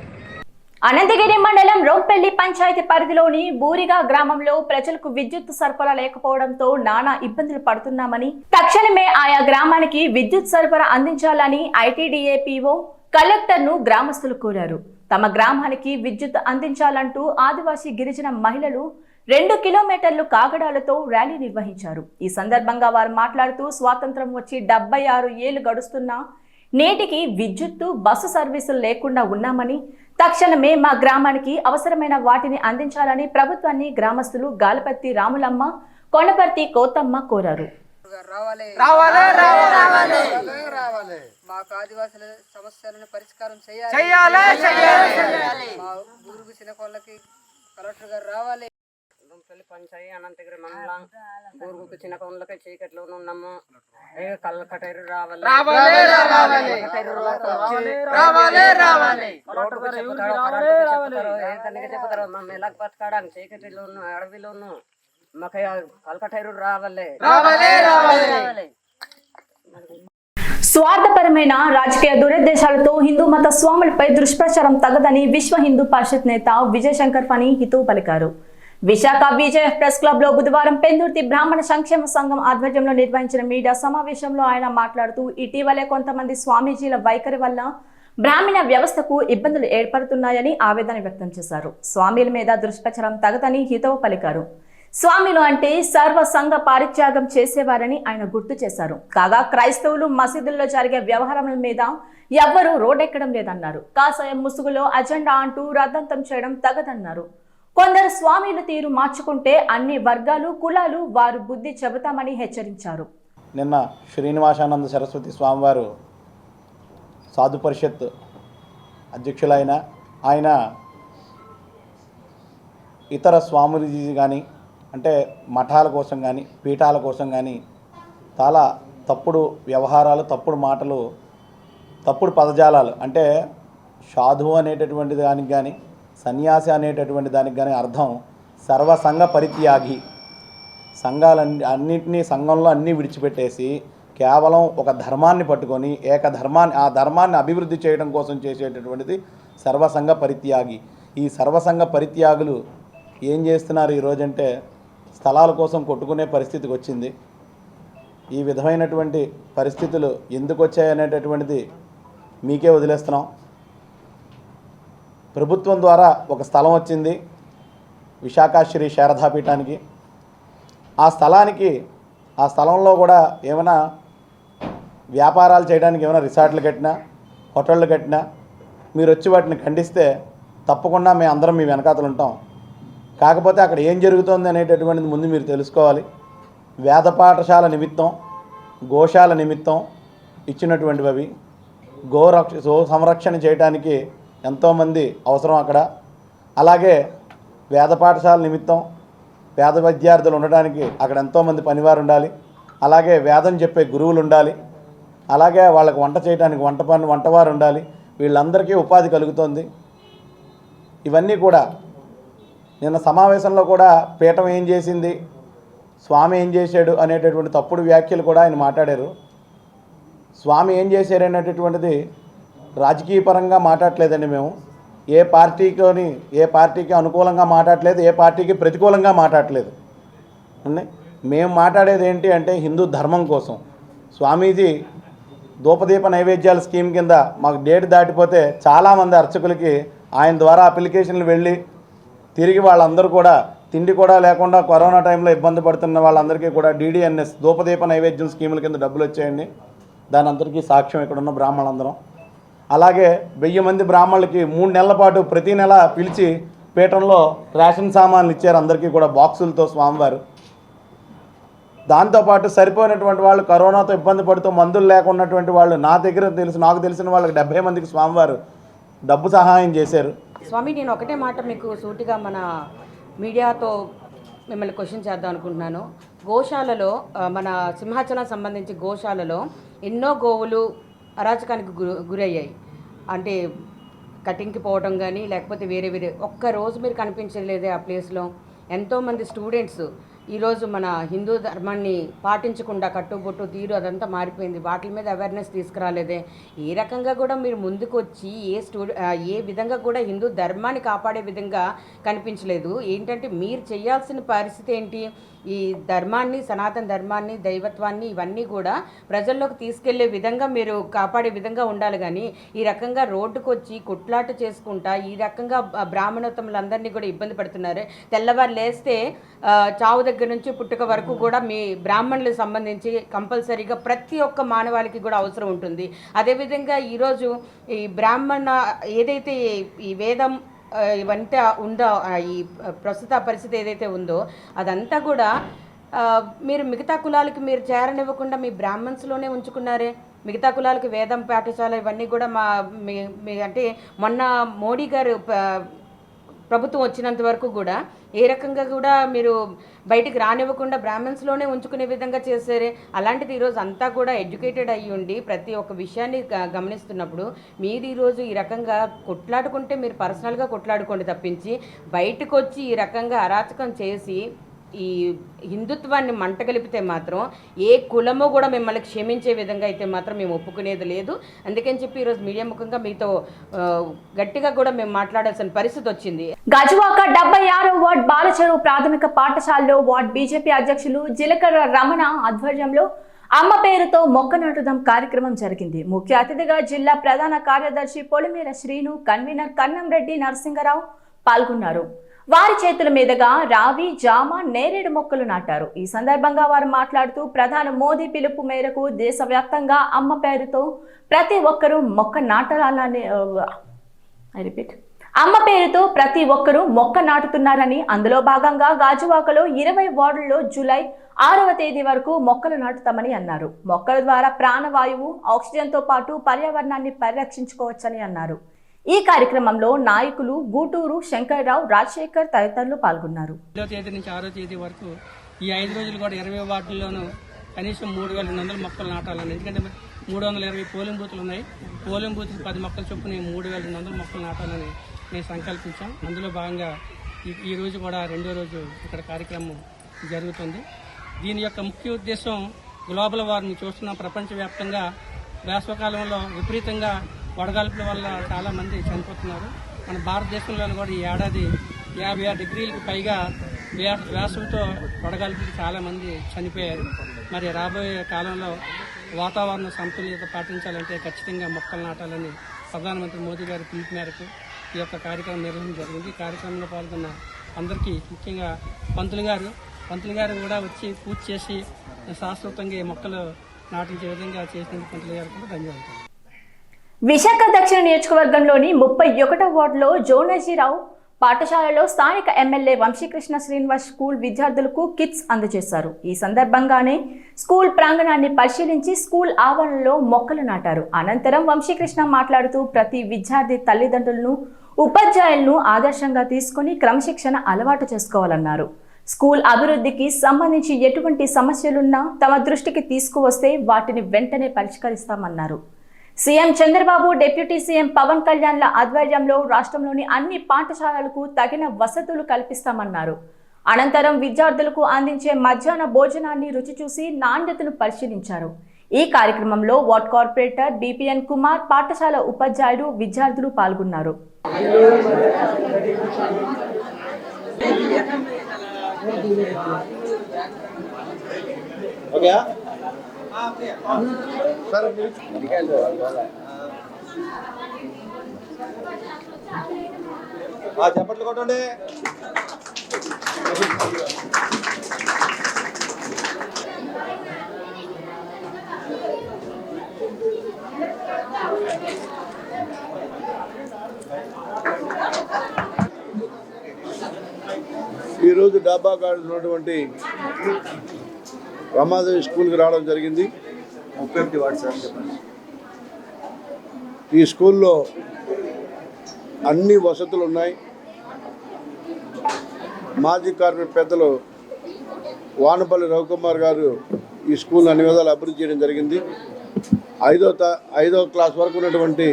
అనంతగిరి మండలం రోంపెల్లి పంచాయతీ పరిధిలోని బూరిగా గ్రామంలో ప్రజలకు విద్యుత్ సరఫరా లేకపోవడంతో నానా ఇబ్బందులు పడుతున్నామని, తక్షణమే ఆయా గ్రామానికి విద్యుత్ సరఫరా అందించాలని ఐటీడీఏపీఓ కలెక్టర్ను గ్రామస్తులు కోరారు. తమ గ్రామానికి విద్యుత్ అందించాలంటూ ఆదివాసీ గిరిజన మహిళలు 2 కిలోమీటర్లు కాగడాలతో ర్యాలీ నిర్వహించారు. ఈ సందర్భంగా వారు మాట్లాడుతూ, స్వాతంత్రం వచ్చి 76 ఏళ్లు గడుస్తున్నా నేటికి విద్యుత్తు, బస్సు సర్వీసులు లేకుండా ఉన్నామని, తక్షణమే మా గ్రామానికి అవసరమైన వాటిని అందించాలని ప్రభుత్వాన్ని గ్రామస్తులు గాలపత్తి రాములమ్మ, కొండపర్తి కోతమ్మ కోరారు. మాకు ఆదివాసుల సమస్యలను పరిష్కారం చేయాలి. మా ఊరుకు చిన్నకోళ్ళకి కలెక్టర్ గారు రావాలి. పెళ్లి పంచాయి అనంతగిరి మండలం ఊరుకు చిన్న కొండలకి చీకట్లో ఉన్నాము. కళ్ళకటైరు రావాలి. చెప్తారు మమ్మల్ని ఎలా బతకడానికి, చీకటిలో ఉన్న అడవిలో ఉన్న మాకు కళ్ళకటైరు రావాలి. స్వార్థపరమైన రాజకీయ దురుద్దేశాలతో హిందూ మత స్వాములపై దుష్ప్రచారం తగదని విశ్వ హిందూ పరిషత్ నేత విజయశంకర్ ఫణి హితవు పలికారు. విశాఖ విజయ్ ప్రెస్ క్లబ్ లో బుధవారం పెందుర్తి బ్రాహ్మణ సంక్షేమ సంఘం ఆధ్వర్యంలో నిర్వహించిన మీడియా సమావేశంలో ఆయన మాట్లాడుతూ, ఇటీవలే కొంతమంది స్వామీజీల వైఖరి వల్ల బ్రాహ్మణ వ్యవస్థకు ఇబ్బందులు ఏర్పడుతున్నాయని ఆవేదన వ్యక్తం చేశారు. స్వామీల మీద దుష్ప్రచారం తగదని హితవు పలికారు. స్వామిలు అంటే సర్వ సంఘ పరిత్యాగం చేసేవారని ఆయన గుర్తు చేశారు. కాగా క్రైస్తవులు మసీదుల్లో జరిగే వ్యవహారాల మీద ఎవ్వరూ రోడ్డెక్కడం లేదన్నారు. కాషాయం ముసుగులో అజెండా అంటూ రద్దంతం చేయడం తగదన్నారు. కొందరు స్వామీలు తీరు మార్చుకుంటే అన్ని వర్గాలు, కులాలు వారు బుద్ధి చెబుతామని హెచ్చరించారు. నిన్న శ్రీనివాసానంద సరస్వతి స్వామివారు సాధు పరిషత్ అధ్యక్షులైన ఆయన ఇతర స్వాములజీ కానీ, అంటే మఠాల కోసం కానీ, పీఠాల కోసం కానీ చాలా తప్పుడు వ్యవహారాలు, తప్పుడు మాటలు, తప్పుడు పదజాలాలు, అంటే సాధువు అనేటటువంటి దానికి కానీ, సన్యాసి అనేటటువంటి దానికి కానీ అర్థం సర్వసంగ పరిత్యాగి. అన్నింటినీ సంఘంలో అన్నీ విడిచిపెట్టేసి కేవలం ఒక ధర్మాన్ని పట్టుకొని ఆ ధర్మాన్ని అభివృద్ధి చేయడం కోసం చేసేటటువంటిది సర్వసంగ పరిత్యాగి. ఈ సర్వసంగ పరిత్యాగులు ఏం చేస్తున్నారు ఈరోజంటే స్థలాల కోసం కొట్టుకునే పరిస్థితికి వచ్చింది. ఈ విధమైనటువంటి పరిస్థితులు ఎందుకు వచ్చాయనేటటువంటిది మీకే వదిలేస్తున్నాం. ప్రభుత్వం ద్వారా ఒక స్థలం వచ్చింది విశాఖ శ్రీ శారదాపీఠానికి. ఆ స్థలంలో కూడా ఏమైనా వ్యాపారాలు చేయడానికి ఏమైనా రిసార్ట్లు కట్టినా, హోటళ్ళు కట్టినా మీరు వచ్చి వాటిని ఖండిస్తే తప్పకుండా మేము అందరం మీ వెనకాతలు ఉంటాం. కాకపోతే అక్కడ ఏం జరుగుతుంది అనేటటువంటిది ముందు మీరు తెలుసుకోవాలి. వేద పాఠశాల నిమిత్తం, గోశాల నిమిత్తం ఇచ్చినటువంటివి అవి. గో సంరక్షణ చేయడానికి ఎంతోమంది అవసరం అక్కడ. అలాగే వేద పాఠశాల నిమిత్తం పేద విద్యార్థులు ఉండడానికి అక్కడ ఎంతోమంది పనివారు ఉండాలి, అలాగే వేదం చెప్పే గురువులు ఉండాలి, అలాగే వాళ్ళకి వంట చేయడానికి వంటవారు ఉండాలి. వీళ్ళందరికీ ఉపాధి కలుగుతుంది. ఇవన్నీ కూడా నిన్న సమావేశంలో కూడా పీఠం ఏం చేసింది, స్వామి ఏం చేశాడు అనేటటువంటి తప్పుడు వ్యాఖ్యలు కూడా ఆయన మాట్లాడారు. స్వామి ఏం చేశారు అనేటటువంటిది రాజకీయ పరంగా మాట్లాడలేదండి. మేము ఏ పార్టీకి అనుకూలంగా మాట్లాడలేదు, ఏ పార్టీకి ప్రతికూలంగా మాట్లాడలేదు. మేము మాట్లాడేది ఏంటి అంటే హిందూ ధర్మం కోసం. స్వామీజీ ధూపదీప నైవేద్యాల స్కీమ్ కింద మాకు డేట్ దాటిపోతే చాలామంది అర్చకులకి ఆయన ద్వారా అప్లికేషన్లు వెళ్ళి తిరిగి వాళ్ళందరూ కూడా తిండి కూడా లేకుండా కరోనా టైంలో ఇబ్బంది పడుతున్న వాళ్ళందరికీ కూడా DDNS ధూపదీప నైవేద్యం స్కీముల కింద డబ్బులు వచ్చాయండి. దాని అందరికీ సాక్ష్యం ఇక్కడ ఉన్న బ్రాహ్మణులందరం. అలాగే 1000 మంది బ్రాహ్మణులకి 3 నెలల పాటు ప్రతి నెల పిలిచి పీఠంలో రేషన్ సామాన్లు ఇచ్చారు అందరికీ కూడా బాక్సులతో స్వామివారు. దాంతోపాటు సరిపోయినటువంటి వాళ్ళు కరోనాతో ఇబ్బంది పడుతూ మందులు లేకున్నటువంటి వాళ్ళు నాకు తెలిసిన వాళ్ళకి 70 మందికి స్వామివారు డబ్బు సహాయం చేశారు. స్వామి, నేను ఒకటే మాట మీకు సూటిగా మన మీడియాతో మిమ్మల్ని క్వశ్చన్ చేద్దాం అనుకుంటున్నాను. గోశాలలో మన సింహాచలం సంబంధించి గోశాలలో ఎన్నో గోవులు అరాచకానికి గురయ్యాయి. అంటే కటింగ్కి పోవడం కానీ లేకపోతే వేరే ఒక్కరోజు మీరు కనిపించలేదే ఆ ప్లేస్లో. ఎంతోమంది స్టూడెంట్స్ ఈరోజు మన హిందూ ధర్మాన్ని పాటించకుండా కట్టుబొట్టు తీరు అదంతా మారిపోయింది. వాటి మీద అవేర్నెస్ తీసుకురాలేదే. ఏ రకంగా కూడా మీరు ముందుకు వచ్చి ఏ విధంగా కూడా హిందూ ధర్మాన్ని కాపాడే విధంగా కనిపించలేదు. ఏంటంటే మీరు చేయాల్సిన పరిస్థితి ఏంటి? ఈ ధర్మాన్ని, సనాతన ధర్మాన్ని, దైవత్వాన్ని ఇవన్నీ కూడా ప్రజల్లోకి తీసుకెళ్లే విధంగా మీరు కాపాడే విధంగా ఉండాలి. కానీ ఈ రకంగా రోడ్డుకు వచ్చి కొట్లాట చేసుకుంటా ఈ రకంగా బ్రాహ్మణోత్తములందరినీ కూడా ఇబ్బంది పడుతున్నారు. తెల్లవారు లేస్తే చావు దగ్గర నుంచి పుట్టుక వరకు కూడా మీ బ్రాహ్మణులకు సంబంధించి కంపల్సరీగా ప్రతి ఒక్క మానవాళికి కూడా అవసరం ఉంటుంది. అదేవిధంగా ఈరోజు ఈ బ్రాహ్మణ ఏదైతే ఈ వేదం ఇవంతా ఉందో, ఈ ప్రస్తుత పరిస్థితి ఏదైతే ఉందో అదంతా కూడా మీరు మిగతా కులాలకి మీరు చేరనివ్వకుండా మీ బ్రాహ్మణ్స్లోనే ఉంచుకున్నారే. మిగతా కులాలకి వేదం పాఠశాల ఇవన్నీ కూడా అంటే మొన్న మోడీ గారు ప్రభుత్వం వచ్చినంత వరకు కూడా ఏ రకంగా కూడా మీరు బయటికి రానివ్వకుండా బ్రాహ్మణ్స్లోనే ఉంచుకునే విధంగా చేశారే. అలాంటిది ఈరోజు అంతా కూడా ఎడ్యుకేటెడ్ అయ్యి ఉండి ప్రతి ఒక్క విషయాన్ని గమనిస్తున్నప్పుడు మీరు ఈరోజు ఈ రకంగా కొట్లాడుకుంటే మీరు పర్సనల్గా కొట్లాడుకోండి తప్పించి బయటకు వచ్చి ఈ రకంగా అరాచకం చేసి ఈ హిందుత్వాన్ని మంటగలిపితే మాత్రం ఏ కులమో కూడా మిమ్మల్ని క్షమించే విధంగా అయితే మాత్రం మేము ఒప్పుకునేది లేదు. అందుకని చెప్పి ఈరోజు మీడియా ముఖంగా మీతో గట్టిగా కూడా మేము మాట్లాడాల్సిన పరిస్థితి వచ్చింది. గాజువాక 76వ వార్డ్ బాలచెరువు ప్రాథమిక పాఠశాలలో వార్డ్ బీజేపీ అధ్యక్షులు జిలకర్ర రమణ ఆధ్వర్యంలో అమ్మ పేరుతో మొక్క నాటుదాం కార్యక్రమం జరిగింది. ముఖ్య అతిథిగా జిల్లా ప్రధాన కార్యదర్శి పొలిమేర శ్రీను, కన్వీనర్ కన్నంరెడ్డి నరసింగరావు పాల్గొన్నారు. వారి చేతుల మీదుగా రావి, జామ, నేరేడు మొక్కలు నాటారు. ఈ సందర్భంగా వారు మాట్లాడుతూ ప్రధాని మోదీ పిలుపు మేరకు దేశవ్యాప్తంగా అమ్మ పేరుతో ప్రతి ఒక్కరూ మొక్క నాటాలని అమ్మ పేరుతో ప్రతి ఒక్కరూ మొక్క నాటుతున్నారని, అందులో భాగంగా గాజువాకలో 20 వార్డుల్లో జూలై 6వ తేదీ వరకు మొక్కలు నాటుతామని అన్నారు. మొక్కల ద్వారా ప్రాణవాయువు, ఆక్సిజన్తో పాటు పర్యావరణాన్ని పరిరక్షించుకోవచ్చని అన్నారు. ఈ కార్యక్రమంలో నాయకులు గూటూరు శంకర్రావు, రాజశేఖర్ తదితరులు పాల్గొన్నారు. 5వ తేదీ నుంచి 6వ తేదీ వరకు ఈ 5 రోజులు కూడా 20 వార్డుల్లోనూ కనీసం 3200 మొక్కలు నాటాలని. ఎందుకంటే 320 పోలింగ్ బూతులు ఉన్నాయి. పోలింగ్ బూత్ 10 మొక్కలు చొప్పున 3200 మొక్కలు నాటాలని మేము సంకల్పించాం. అందులో భాగంగా ఈ రోజు కూడా 2వ రోజు ఇక్కడ కార్యక్రమం జరుగుతుంది. దీని యొక్క ముఖ్య ఉద్దేశం గ్లోబల్ వార్మింగ్ చూస్తున్నాం. ప్రపంచవ్యాప్తంగా వేసవకాలంలో విపరీతంగా వడగాల్పుల వల్ల చాలామంది చనిపోతున్నారు. మన భారతదేశంలో కూడా ఈ ఏడాది 56 డిగ్రీలకు పైగా వేసవితో వడగాల్పులకు చాలామంది చనిపోయారు. మరి రాబోయే కాలంలో వాతావరణ సమతుల్యత పాటించాలంటే ఖచ్చితంగా మొక్కలు నాటాలని ప్రధానమంత్రి మోదీ గారి పిలుపు మేరకు ఈ యొక్క కార్యక్రమం నిర్వహించడం జరిగింది. ఈ కార్యక్రమంలో పాల్గొన్న అందరికీ, ముఖ్యంగా పంతులు గారు కూడా వచ్చి పూజ చేసి శాశ్వతంగా ఈ మొక్కలు నాటించే విధంగా చేసినందుకు పంతులు గారు కూడా ధన్యవాదాలు. విశాఖ దక్షిణ నియోజకవర్గంలోని 31వ వార్డులో జోనజీరావు పాఠశాలలో స్థానిక ఎమ్మెల్యే వంశీకృష్ణ శ్రీనివాస్ స్కూల్ విద్యార్థులకు కిట్స్ అందజేశారు. ఈ సందర్భంగానే స్కూల్ ప్రాంగణాన్ని పరిశీలించి స్కూల్ ఆవరణలో మొక్కలు నాటారు. అనంతరం వంశీకృష్ణ మాట్లాడుతూ ప్రతి విద్యార్థి తల్లిదండ్రులను, ఉపాధ్యాయులను ఆదర్శంగా తీసుకుని క్రమశిక్షణ అలవాటు చేసుకోవాలన్నారు. స్కూల్ అభివృద్ధికి సంబంధించి ఎటువంటి సమస్యలున్నా తమ దృష్టికి తీసుకువస్తే వాటిని వెంటనే పరిష్కరిస్తామన్నారు. CM Chandrababu, deputy CM Pawan కళ్యాణ్ల ఆధ్వర్యంలో రాష్ట్రంలోని అన్ని పాఠశాలలకు తగిన వసతులు కల్పిస్తామన్నారు. అనంతరం విద్యార్థులకు అందించే మధ్యాహ్న భోజనాన్ని రుచి చూసి నాణ్యతను పరిశీలించారు. ఈ కార్యక్రమంలో వార్డ్ కార్పొరేటర్ బీపీఎన్ కుమార్, పాఠశాల ఉపాధ్యాయులు, విద్యార్థులు పాల్గొన్నారు. చప్పట్లు కొట్టండి. ఈరోజు డాబా గార్డెన్ ఉన్నటువంటి రమాదేవి స్కూల్కి రావడం జరిగింది. 31 వార్డు సార్ చెప్పండి. ఈ స్కూల్లో అన్ని వసతులు ఉన్నాయి. మాజీ కార్పొరేట్ పెద్దలు వానపల్లి రవికుమార్ గారు ఈ స్కూల్ అన్ని విధాలు అభివృద్ధి చేయడం జరిగింది. 5వ క్లాస్ వరకు ఉన్నటువంటి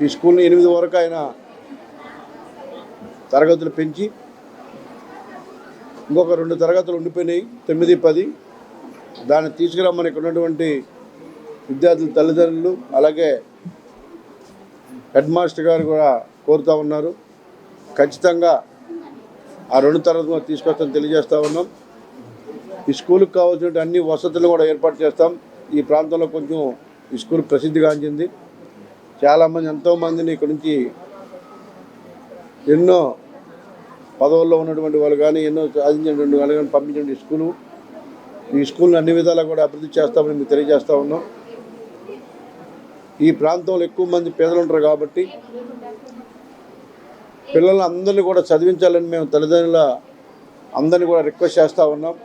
ఈ స్కూల్ని 8 వరకు ఆయన తరగతులు పెంచి ఇంకొక 2 తరగతులు ఉండిపోయినాయి, 9, 10. దాన్ని తీసుకురమ్మని ఇక్కడ ఉన్నటువంటి విద్యార్థుల తల్లిదండ్రులు అలాగే హెడ్ మాస్టర్ గారు కూడా కోరుతూ ఉన్నారు. ఖచ్చితంగా ఆ 2 తరగతులు తీసుకొస్తామని తెలియజేస్తూ ఉన్నాం. ఈ స్కూల్కి కావాల్సిన అన్ని వసతులు కూడా ఏర్పాటు చేస్తాం. ఈ ప్రాంతంలో కొంచెం ఈ స్కూల్ ప్రసిద్ధిగాంచింది. చాలామంది ఎంతోమందిని ఇక్కడ నుంచి ఎన్నో పదవుల్లో ఉన్నటువంటి వాళ్ళు కానీ ఎన్నో సాధించినటువంటి వాళ్ళు కానీ పంపించిన ఈ స్కూల్ని అన్ని విధాలా కూడా అభివృద్ధి చేస్తామని మీకు తెలియజేస్తూ ఉన్నాం. ఈ ప్రాంతంలో ఎక్కువ మంది పేదలు ఉంటారు కాబట్టి పిల్లలను అందరినీ కూడా చదివించాలని మేము తల్లిదండ్రుల అందరినీ కూడా రిక్వెస్ట్ చేస్తూ ఉన్నాం.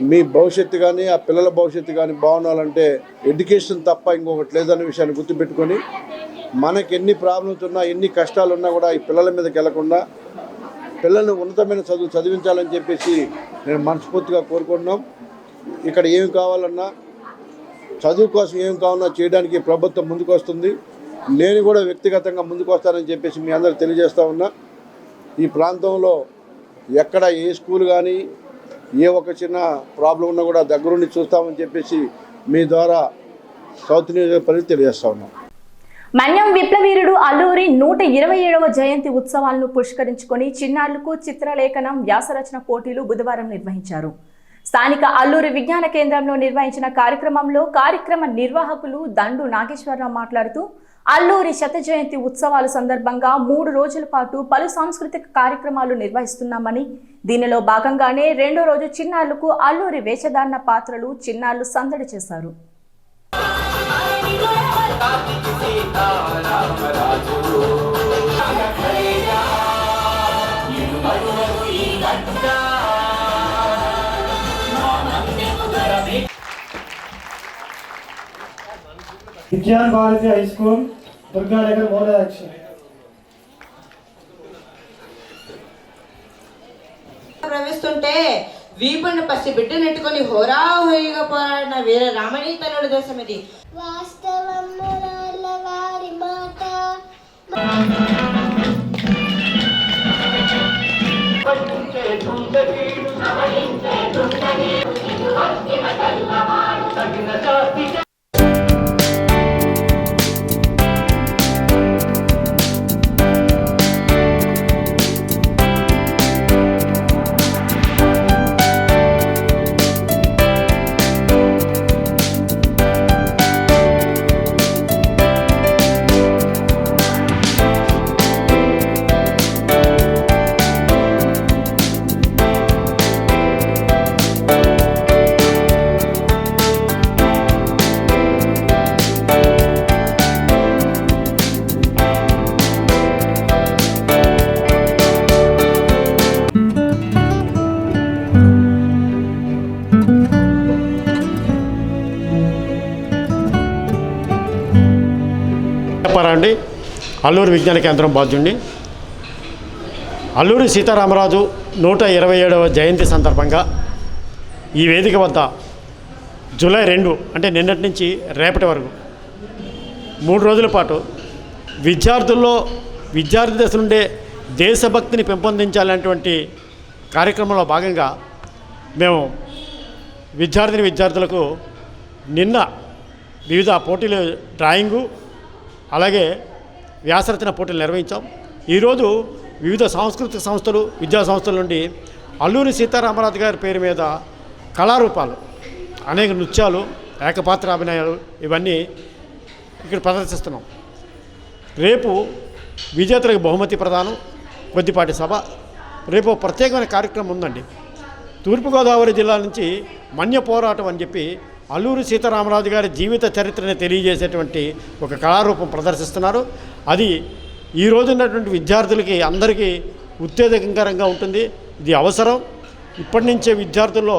మీ భవిష్యత్తు కానీ ఆ పిల్లల భవిష్యత్తు కానీ బాగుండాలంటే ఎడ్యుకేషన్ తప్ప ఇంకొకటి లేదనే విషయాన్ని గుర్తుపెట్టుకొని మనకి ఎన్ని ప్రాబ్లమ్స్ ఉన్నా ఎన్ని కష్టాలు ఉన్నా కూడా ఈ పిల్లల మీదకి వెళ్లకుండా పిల్లల్ని ఉన్నతమైన చదివించాలని చెప్పేసి నేను మనస్ఫూర్తిగా కోరుకుంటున్నాం. ఇక్కడ ఏమి కావాలన్నా చదువు కోసం ఏమి కావాలన్నా చేయడానికి ప్రభుత్వం ముందుకు వస్తుంది. నేను కూడా వ్యక్తిగతంగా ముందుకు వస్తానని చెప్పేసి మీ అందరికి తెలియజేస్తూ ఉన్నా. ఈ ప్రాంతంలో ఎక్కడ ఏ స్కూల్ కానీ ఏ ఒక చిన్న ప్రాబ్లం ఉన్నా కూడా దగ్గరుండి చూస్తామని చెప్పేసి మీ ద్వారా సౌత్ నియోజకవర్గ పరిధి తెలియజేస్తూ ఉన్నాం. మన్యం విప్లవీరుడు అల్లూరి 127వ జయంతి ఉత్సవాలను పురస్కరించుకొని చిన్నారులకు చిత్రలేఖనం, వ్యాసరచన పోటీలు బుధవారం నిర్వహించారు. స్థానిక అల్లూరి విజ్ఞాన కేంద్రంలో నిర్వహించిన కార్యక్రమంలో కార్యక్రమ నిర్వాహకులు దండు నాగేశ్వరరావు మాట్లాడుతూ అల్లూరి శత జయంతి ఉత్సవాల సందర్భంగా 3 రోజుల పాటు పలు సాంస్కృతిక కార్యక్రమాలు నిర్వహిస్తున్నామని, దీనిలో భాగంగానే 2వ రోజు చిన్నారులకు అల్లూరి వేషధారణ పాత్రలు చిన్నారులు సందడి చేశారు. Vignan Bharathi high school, Durganagar, Monakshi. ప్రవేశిస్తుంటే వీపుని పసి బిడ్డ నెట్టుకొని హోరాహోయిగా పోరాడిన వీర రామణీతనుడి దేశం ఇది. వారి మాట అండి అల్లూరి విజ్ఞాన కేంద్రం బాధ్యుడిని. అల్లూరి సీతారామరాజు 127వ జయంతి సందర్భంగా ఈ వేదిక వద్ద జూలై 2 అంటే నిన్నటి నుంచి రేపటి వరకు 3 రోజుల పాటు విద్యార్థి దశ నుండే దేశభక్తిని పెంపొందించాలనేటువంటి కార్యక్రమంలో భాగంగా మేము విద్యార్థులకు నిన్న వివిధ పోటీలు డ్రాయింగు అలాగే వ్యాసరచన పోటీలు నిర్వహించాం. ఈరోజు వివిధ సాంస్కృతిక సంస్థలు విద్యా సంస్థల నుండి అల్లూరి సీతారామరాజు గారి పేరు మీద కళారూపాలు అనేక నృత్యాలు ఏకపాత్ర అభినయాలు ఇవన్నీ ఇక్కడ ప్రదర్శిస్తున్నాం. రేపు విజేతలకు బహుమతి ప్రదానం, కొద్దిపాటి సభ, రేపు ప్రత్యేకమైన కార్యక్రమం ఉందండి. తూర్పుగోదావరి జిల్లా నుంచి మన్య పోరాటం అని చెప్పి అల్లూరి సీతారామరాజు గారి జీవిత చరిత్రని తెలియజేసేటువంటి ఒక కళారూపం ప్రదర్శిస్తున్నారు. అది ఈ రోజు ఉన్నటువంటి విద్యార్థులకి అందరికీ ఉత్తేజకరంగా ఉంటుంది. ఇది అవసరం. ఇప్పటి నుంచే విద్యార్థుల్లో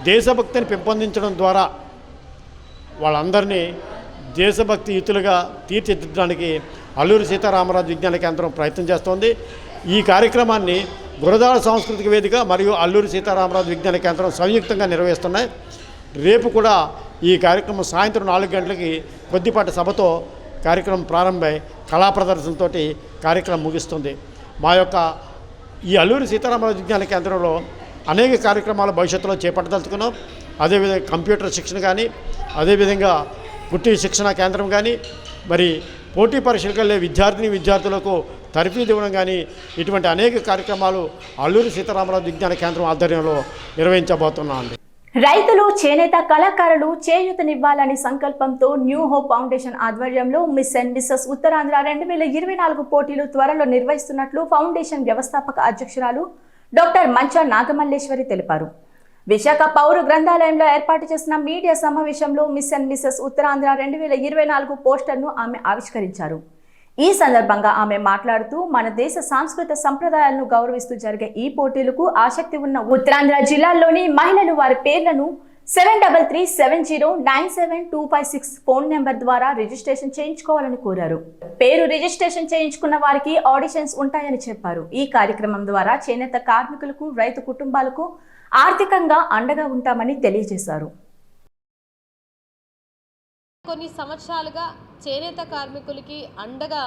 దేశభక్తిని పెంపొందించడం ద్వారా వాళ్ళందరినీ దేశభక్తియుతులుగా తీర్చిదిద్దడానికి అల్లూరి సీతారామరాజు విజ్ఞాన కేంద్రం ప్రయత్నం చేస్తోంది. ఈ కార్యక్రమాన్ని గురజాల సాంస్కృతిక వేదిక మరియు అల్లూరి సీతారామరాజు విజ్ఞాన కేంద్రం సంయుక్తంగా నిర్వహిస్తున్నాయి. రేపు కూడా ఈ కార్యక్రమం సాయంత్రం 4 గంటలకి కొద్దిపాటి సభతో కార్యక్రమం ప్రారంభమై కళా ప్రదర్శనతో కార్యక్రమం ముగిస్తుంది. మా యొక్క ఈ అల్లూరి సీతారామరాజు విజ్ఞాన కేంద్రంలో అనేక కార్యక్రమాలు భవిష్యత్తులో చేపట్టదలుచుకున్నాం. అదేవిధంగా కంప్యూటర్ శిక్షణ కానీ, అదేవిధంగా కుట్టి శిక్షణ కేంద్రం కానీ, మరి పోటీ పరీక్షలకు వెళ్ళే విద్యార్థులకు తరఫీదు ఇవ్వడం కానీ, ఇటువంటి అనేక కార్యక్రమాలు అల్లూరి సీతారామరాజు విజ్ఞాన కేంద్రం ఆధ్వర్యంలో నిర్వహించబోతున్నాం. రైతులు, చేనేత కళాకారులు చేయూతనివ్వాలని సంకల్పంతో న్యూ హోప్ ఫౌండేషన్ ఆధ్వర్యంలో మిస్ అండ్ మిస్సెస్ ఉత్తరాంధ్ర 2024 పోటీలు త్వరలో నిర్వహిస్తున్నట్లు ఫౌండేషన్ వ్యవస్థాపక అధ్యక్షురాలు డాక్టర్ మంచా నాగమల్లేశ్వరి తెలిపారు. విశాఖ పౌర గ్రంథాలయంలో ఏర్పాటు చేసిన మీడియా సమావేశంలో మిస్ అండ్ మిస్సెస్ ఉత్తరాంధ్ర 2024 పోస్టర్ను ఆమె ఆవిష్కరించారు. ఈ సందర్భంగా ఆమె మాట్లాడుతూ మన దేశ సాంస్కృతిక సంప్రదాయాలను గౌరవిస్తూ జరిగే ఈ పోటీలకు ఆసక్తి ఉన్న ఉత్తరాంధ్ర జిల్లాల్లోని మహిళలు వారి పేర్లను 7337097256 ఫోన్ నెంబర్ ద్వారా రిజిస్ట్రేషన్ చేయించుకోవాలని కోరారు. పేరు రిజిస్ట్రేషన్ చేయించుకున్న వారికి ఆడిషన్స్ ఉంటాయని చెప్పారు. ఈ కార్యక్రమం ద్వారా చేనేత కార్మికులకు, రైతు కుటుంబాలకు ఆర్థికంగా అండగా ఉంటామని తెలియజేశారు. కొన్ని సంవత్సరాలుగా చేనేత కార్మికులకి అండగా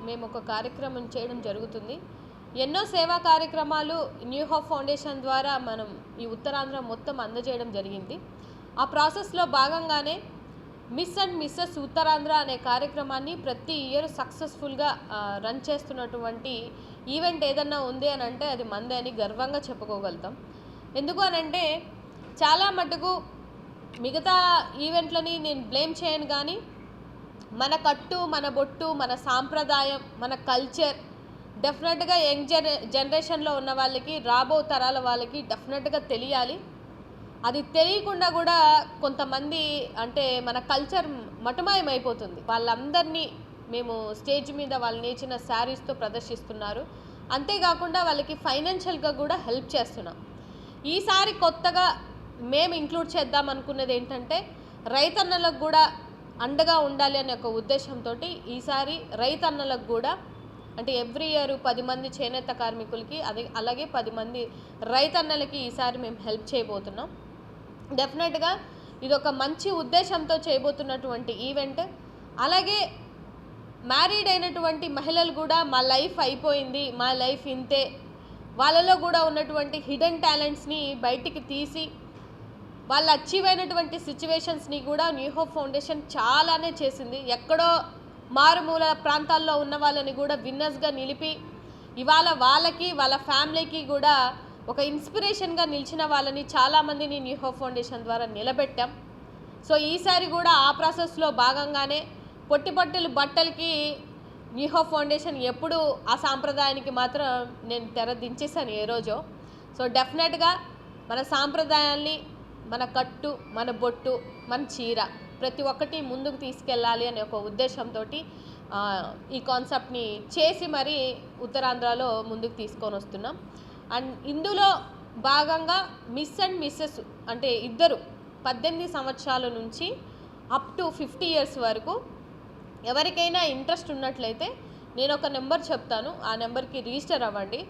మేము ఒక కార్యక్రమం చేయడం జరుగుతుంది. ఎన్నో సేవా కార్యక్రమాలు న్యూ హోప్ ఫౌండేషన్ ద్వారా మనం ఈ ఉత్తరాంధ్ర మొత్తం అందజేయడం జరిగింది. ఆ ప్రాసెస్లో భాగంగానే మిస్ అండ్ మిస్సెస్ ఉత్తరాంధ్ర అనే కార్యక్రమాన్ని ప్రతి ఇయర్ సక్సెస్ఫుల్గా రన్ చేస్తున్నటువంటి ఈవెంట్ ఏదన్నా ఉంది అని అంటే అది మందే అని గర్వంగా చెప్పుకోగలుగుతాం. ఎందుకు అనంటే చాలా మటుకు మిగతా ఈవెంట్లని నేను బ్లేమ్ చేయను, కానీ మన కట్టు, మన బొట్టు, మన సాంప్రదాయం, మన కల్చర్ డెఫినెట్గా యంగ్ జనరేషన్లో ఉన్న వాళ్ళకి, రాబో తరాల వాళ్ళకి డెఫినెట్గా తెలియాలి. అది తెలియకుండా కూడా కొంతమంది అంటే మన కల్చర్ మటుమాయమైపోతుంది. వాళ్ళందరినీ మేము స్టేజ్ మీద వాళ్ళు నేర్చిన శారీస్తో ప్రదర్శిస్తున్నారు. అంతేకాకుండా వాళ్ళకి ఫైనాన్షియల్గా కూడా హెల్ప్ చేస్తున్నాం. ఈసారి కొత్తగా మేము ఇంక్లూడ్ చేద్దాం అనుకున్నది ఏంటంటే రైతన్నలకు కూడా అండగా ఉండాలి అనే ఒక ఉద్దేశంతో ఈసారి రైతన్నలకు కూడా అంటే ఎవ్రీ ఇయర్ 10 మంది చేనేత కార్మికులకి అలాగే 10 మంది రైతన్నలకి ఈసారి మేము హెల్ప్ చేయబోతున్నాం. డెఫినెట్గా ఇది ఒక మంచి ఉద్దేశంతో చేయబోతున్నటువంటి ఈవెంట్. అలాగే మ్యారీడ్ అయినటువంటి మహిళలు కూడా మా లైఫ్ అయిపోయింది, మా లైఫ్ ఇంతే, వాళ్ళలో కూడా ఉన్నటువంటి హిడెన్ టాలెంట్స్ని బయటికి తీసి వాళ్ళు అచీవ్ అయినటువంటి సిచ్యువేషన్స్ని కూడా న్యూ హోప్ ఫౌండేషన్ చాలానే చేసింది. ఎక్కడో మారుమూల ప్రాంతాల్లో ఉన్న వాళ్ళని కూడా విన్నర్స్గా నిలిపి ఇవాళ వాళ్ళకి వాళ్ళ ఫ్యామిలీకి కూడా ఒక ఇన్స్పిరేషన్గా నిలిచిన వాళ్ళని చాలామందిని న్యూ హోప్ ఫౌండేషన్ ద్వారా నిలబెట్టాం. సో ఈసారి కూడా ఆ ప్రాసెస్లో భాగంగానే పొట్టిపొట్టెలు బట్టలకి న్యూ హోప్ ఫౌండేషన్ ఎప్పుడు ఆ సాంప్రదాయానికి మాత్రం నేను తెర దించేసాను ఏ రోజో. సో డెఫినెట్గా మన సాంప్రదాయాల్ని, మన కట్టు, మన బొట్టు, మన చీర ప్రతి ఒక్కటి ముందుకు తీసుకెళ్ళాలి అనే ఒక ఉద్దేశంతో ఈ కాన్సెప్ట్ని చేసి మరి ఉత్తరాంధ్రలో ముందుకు తీసుకొని వస్తున్నాం. అండ్ ఇందులో భాగంగా మిస్ అండ్ మిస్సెస్ అంటే ఇద్దరు 18 సంవత్సరాల నుంచి అప్ టు 50 ఇయర్స్ వరకు ఎవరికైనా ఇంట్రెస్ట్ ఉన్నట్లయితే నేను ఒక నెంబర్ చెప్తాను, ఆ నెంబర్కి రిజిస్టర్ అవ్వండి.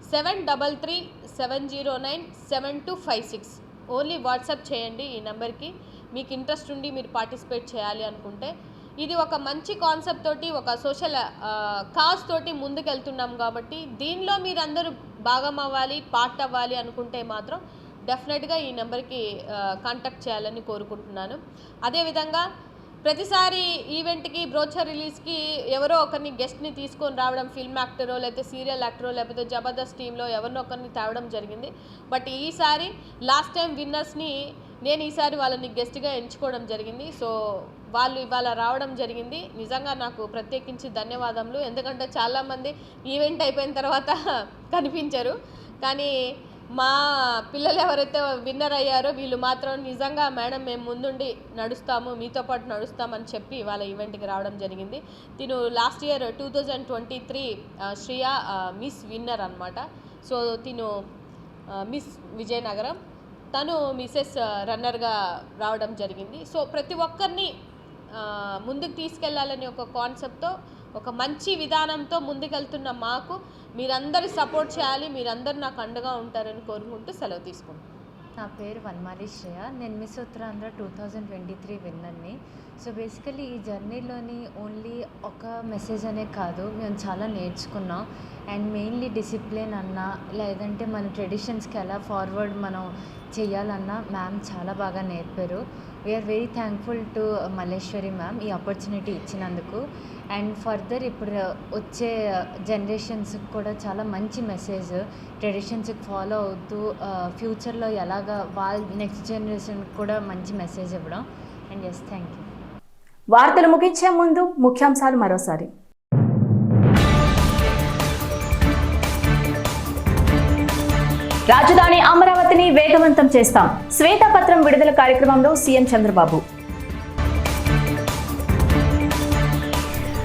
7337097256. ఓన్లీ వాట్సాప్ చేయండి ఈ నెంబర్కి. మీకు ఇంట్రెస్ట్ ఉండి మీరు పార్టిసిపేట్ చేయాలి అనుకుంటే. ఇది ఒక మంచి కాన్సెప్ట్ తోటి, ఒక సోషల్ కాజ్ తోటి ముందుకెళ్తున్నాం కాబట్టి దీనిలో మీరందరూ భాగం అవ్వాలి, పార్ట్ అవ్వాలి అనుకుంటే మాత్రం డెఫినెట్గా ఈ నెంబర్కి కాంటాక్ట్ చేయాలని కోరుకుంటున్నాను. అదేవిధంగా ప్రతిసారి ఈవెంట్కి, బ్రోచర్ రిలీజ్కి ఎవరో ఒకరిని గెస్ట్ని తీసుకొని రావడం, ఫిల్మ్ యాక్టరో లేకపోతే సీరియల్ యాక్టరో లేకపోతే జబర్దస్త్ టీంలో ఎవరినో ఒకరిని తేవడం జరిగింది. బట్ ఈసారి లాస్ట్ టైం విన్నర్స్ని నేను ఈసారి వాళ్ళని గెస్ట్గా ఎంచుకోవడం జరిగింది. సో వాళ్ళు ఇవాళ రావడం జరిగింది. నిజంగా నాకు ప్రత్యేకించి ధన్యవాదములు. ఎందుకంటే చాలామంది ఈవెంట్ అయిపోయిన తర్వాత కనిపించరు, కానీ మా పిల్లలు ఎవరైతే విన్నర్ అయ్యారో వీళ్ళు మాత్రం నిజంగా మేడం మేము ముందుండి నడుస్తాము, మీతో పాటు నడుస్తామని చెప్పి వాళ్ళ ఈవెంట్కి రావడం జరిగింది. తిను last year 2023 Shriya miss winner అనమాట. సో తిను మిస్ విజయనగరం, తను మిసెస్ రన్నర్గా రావడం జరిగింది. సో ప్రతి ఒక్కరిని ముందుకు తీసుకెళ్లాలని ఒక కాన్సెప్ట్తో, ఒక మంచి విధానంతో ముందుకెళ్తున్న మాకు మీరందరూ సపోర్ట్ చేయాలి, మీరందరూ నాకు అండగా ఉంటారని కోరుకుంటూ సెలవు తీసుకుంటాను. నా పేరు వన్మాలి శ్రేయ. నేను మిస్ ఉత్తరాంధ్ర 2023 విన్నర్ని. సో బేసికలీ ఈ జర్నీలోని ఓన్లీ ఒక మెసేజ్ అనే కాదు, మేము చాలా నేర్చుకున్నాం. అండ్ మెయిన్లీ డిసిప్లిన్ అన్నా, లేదంటే మన ట్రెడిషన్స్కి ఎలా ఫార్వర్డ్ మనం చేయాలన్నా మ్యామ్ చాలా బాగా నేర్పారు. We are very thankful to Malleswari ma'am ఈ ఆపర్చునిటీ ఇచ్చినందుకు. అండ్ ఫర్దర్ ఇప్పుడు వచ్చే జనరేషన్స్కి కూడా చాలా మంచి మెసేజ్, ట్రెడిషన్స్కి ఫాలో అవుతూ ఫ్యూచర్లో ఎలాగా వాళ్ళ నెక్స్ట్ జనరేషన్కి కూడా మంచి మెసేజ్ ఇవ్వడం. And yes, thank you. వార్తలు ముగించే ముందు ముఖ్యాంశాలు మరోసారి. రాజధాని అమరావతిని వేగవంతం చేస్తాం. శ్వేతపత్రం విడుదల కార్యక్రమంలో సీఎం చంద్రబాబు.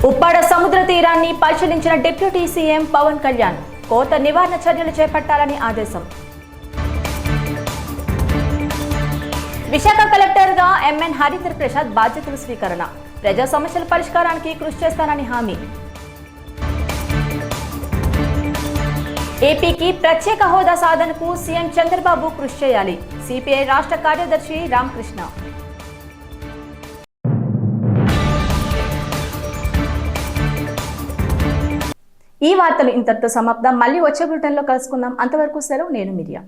ఉప్పాడ సముద్ర తీరాన్ని పరిశీలించిన డిప్యూటీ సీఎం పవన్ కళ్యాణ్. కోత నివారణ చర్యలు చేపట్టాలని ఆదేశం. విశాఖ కలెక్టర్గా ఎంఎన్ హరీందర్ ప్రసాద్ బాధ్యతల స్వీకరణ. ప్రజా సమస్యల పరిష్కారానికి కృషి చేస్తానని హామీ. ఏపీకి ప్రత్యేక హోదా సాధనకు సీఎం చంద్రబాబు కృషి చేయాలి. సిపిఐ రాష్ట్ర కార్యదర్శి రామకృష్ణ. ఈ వార్తలు ఇంతటితో సమాప్తం. మళ్ళీ వచ్చే బులెటిన్లో కలుసుకుందాం. అంతవరకు సెలవు. నేను మిరియా.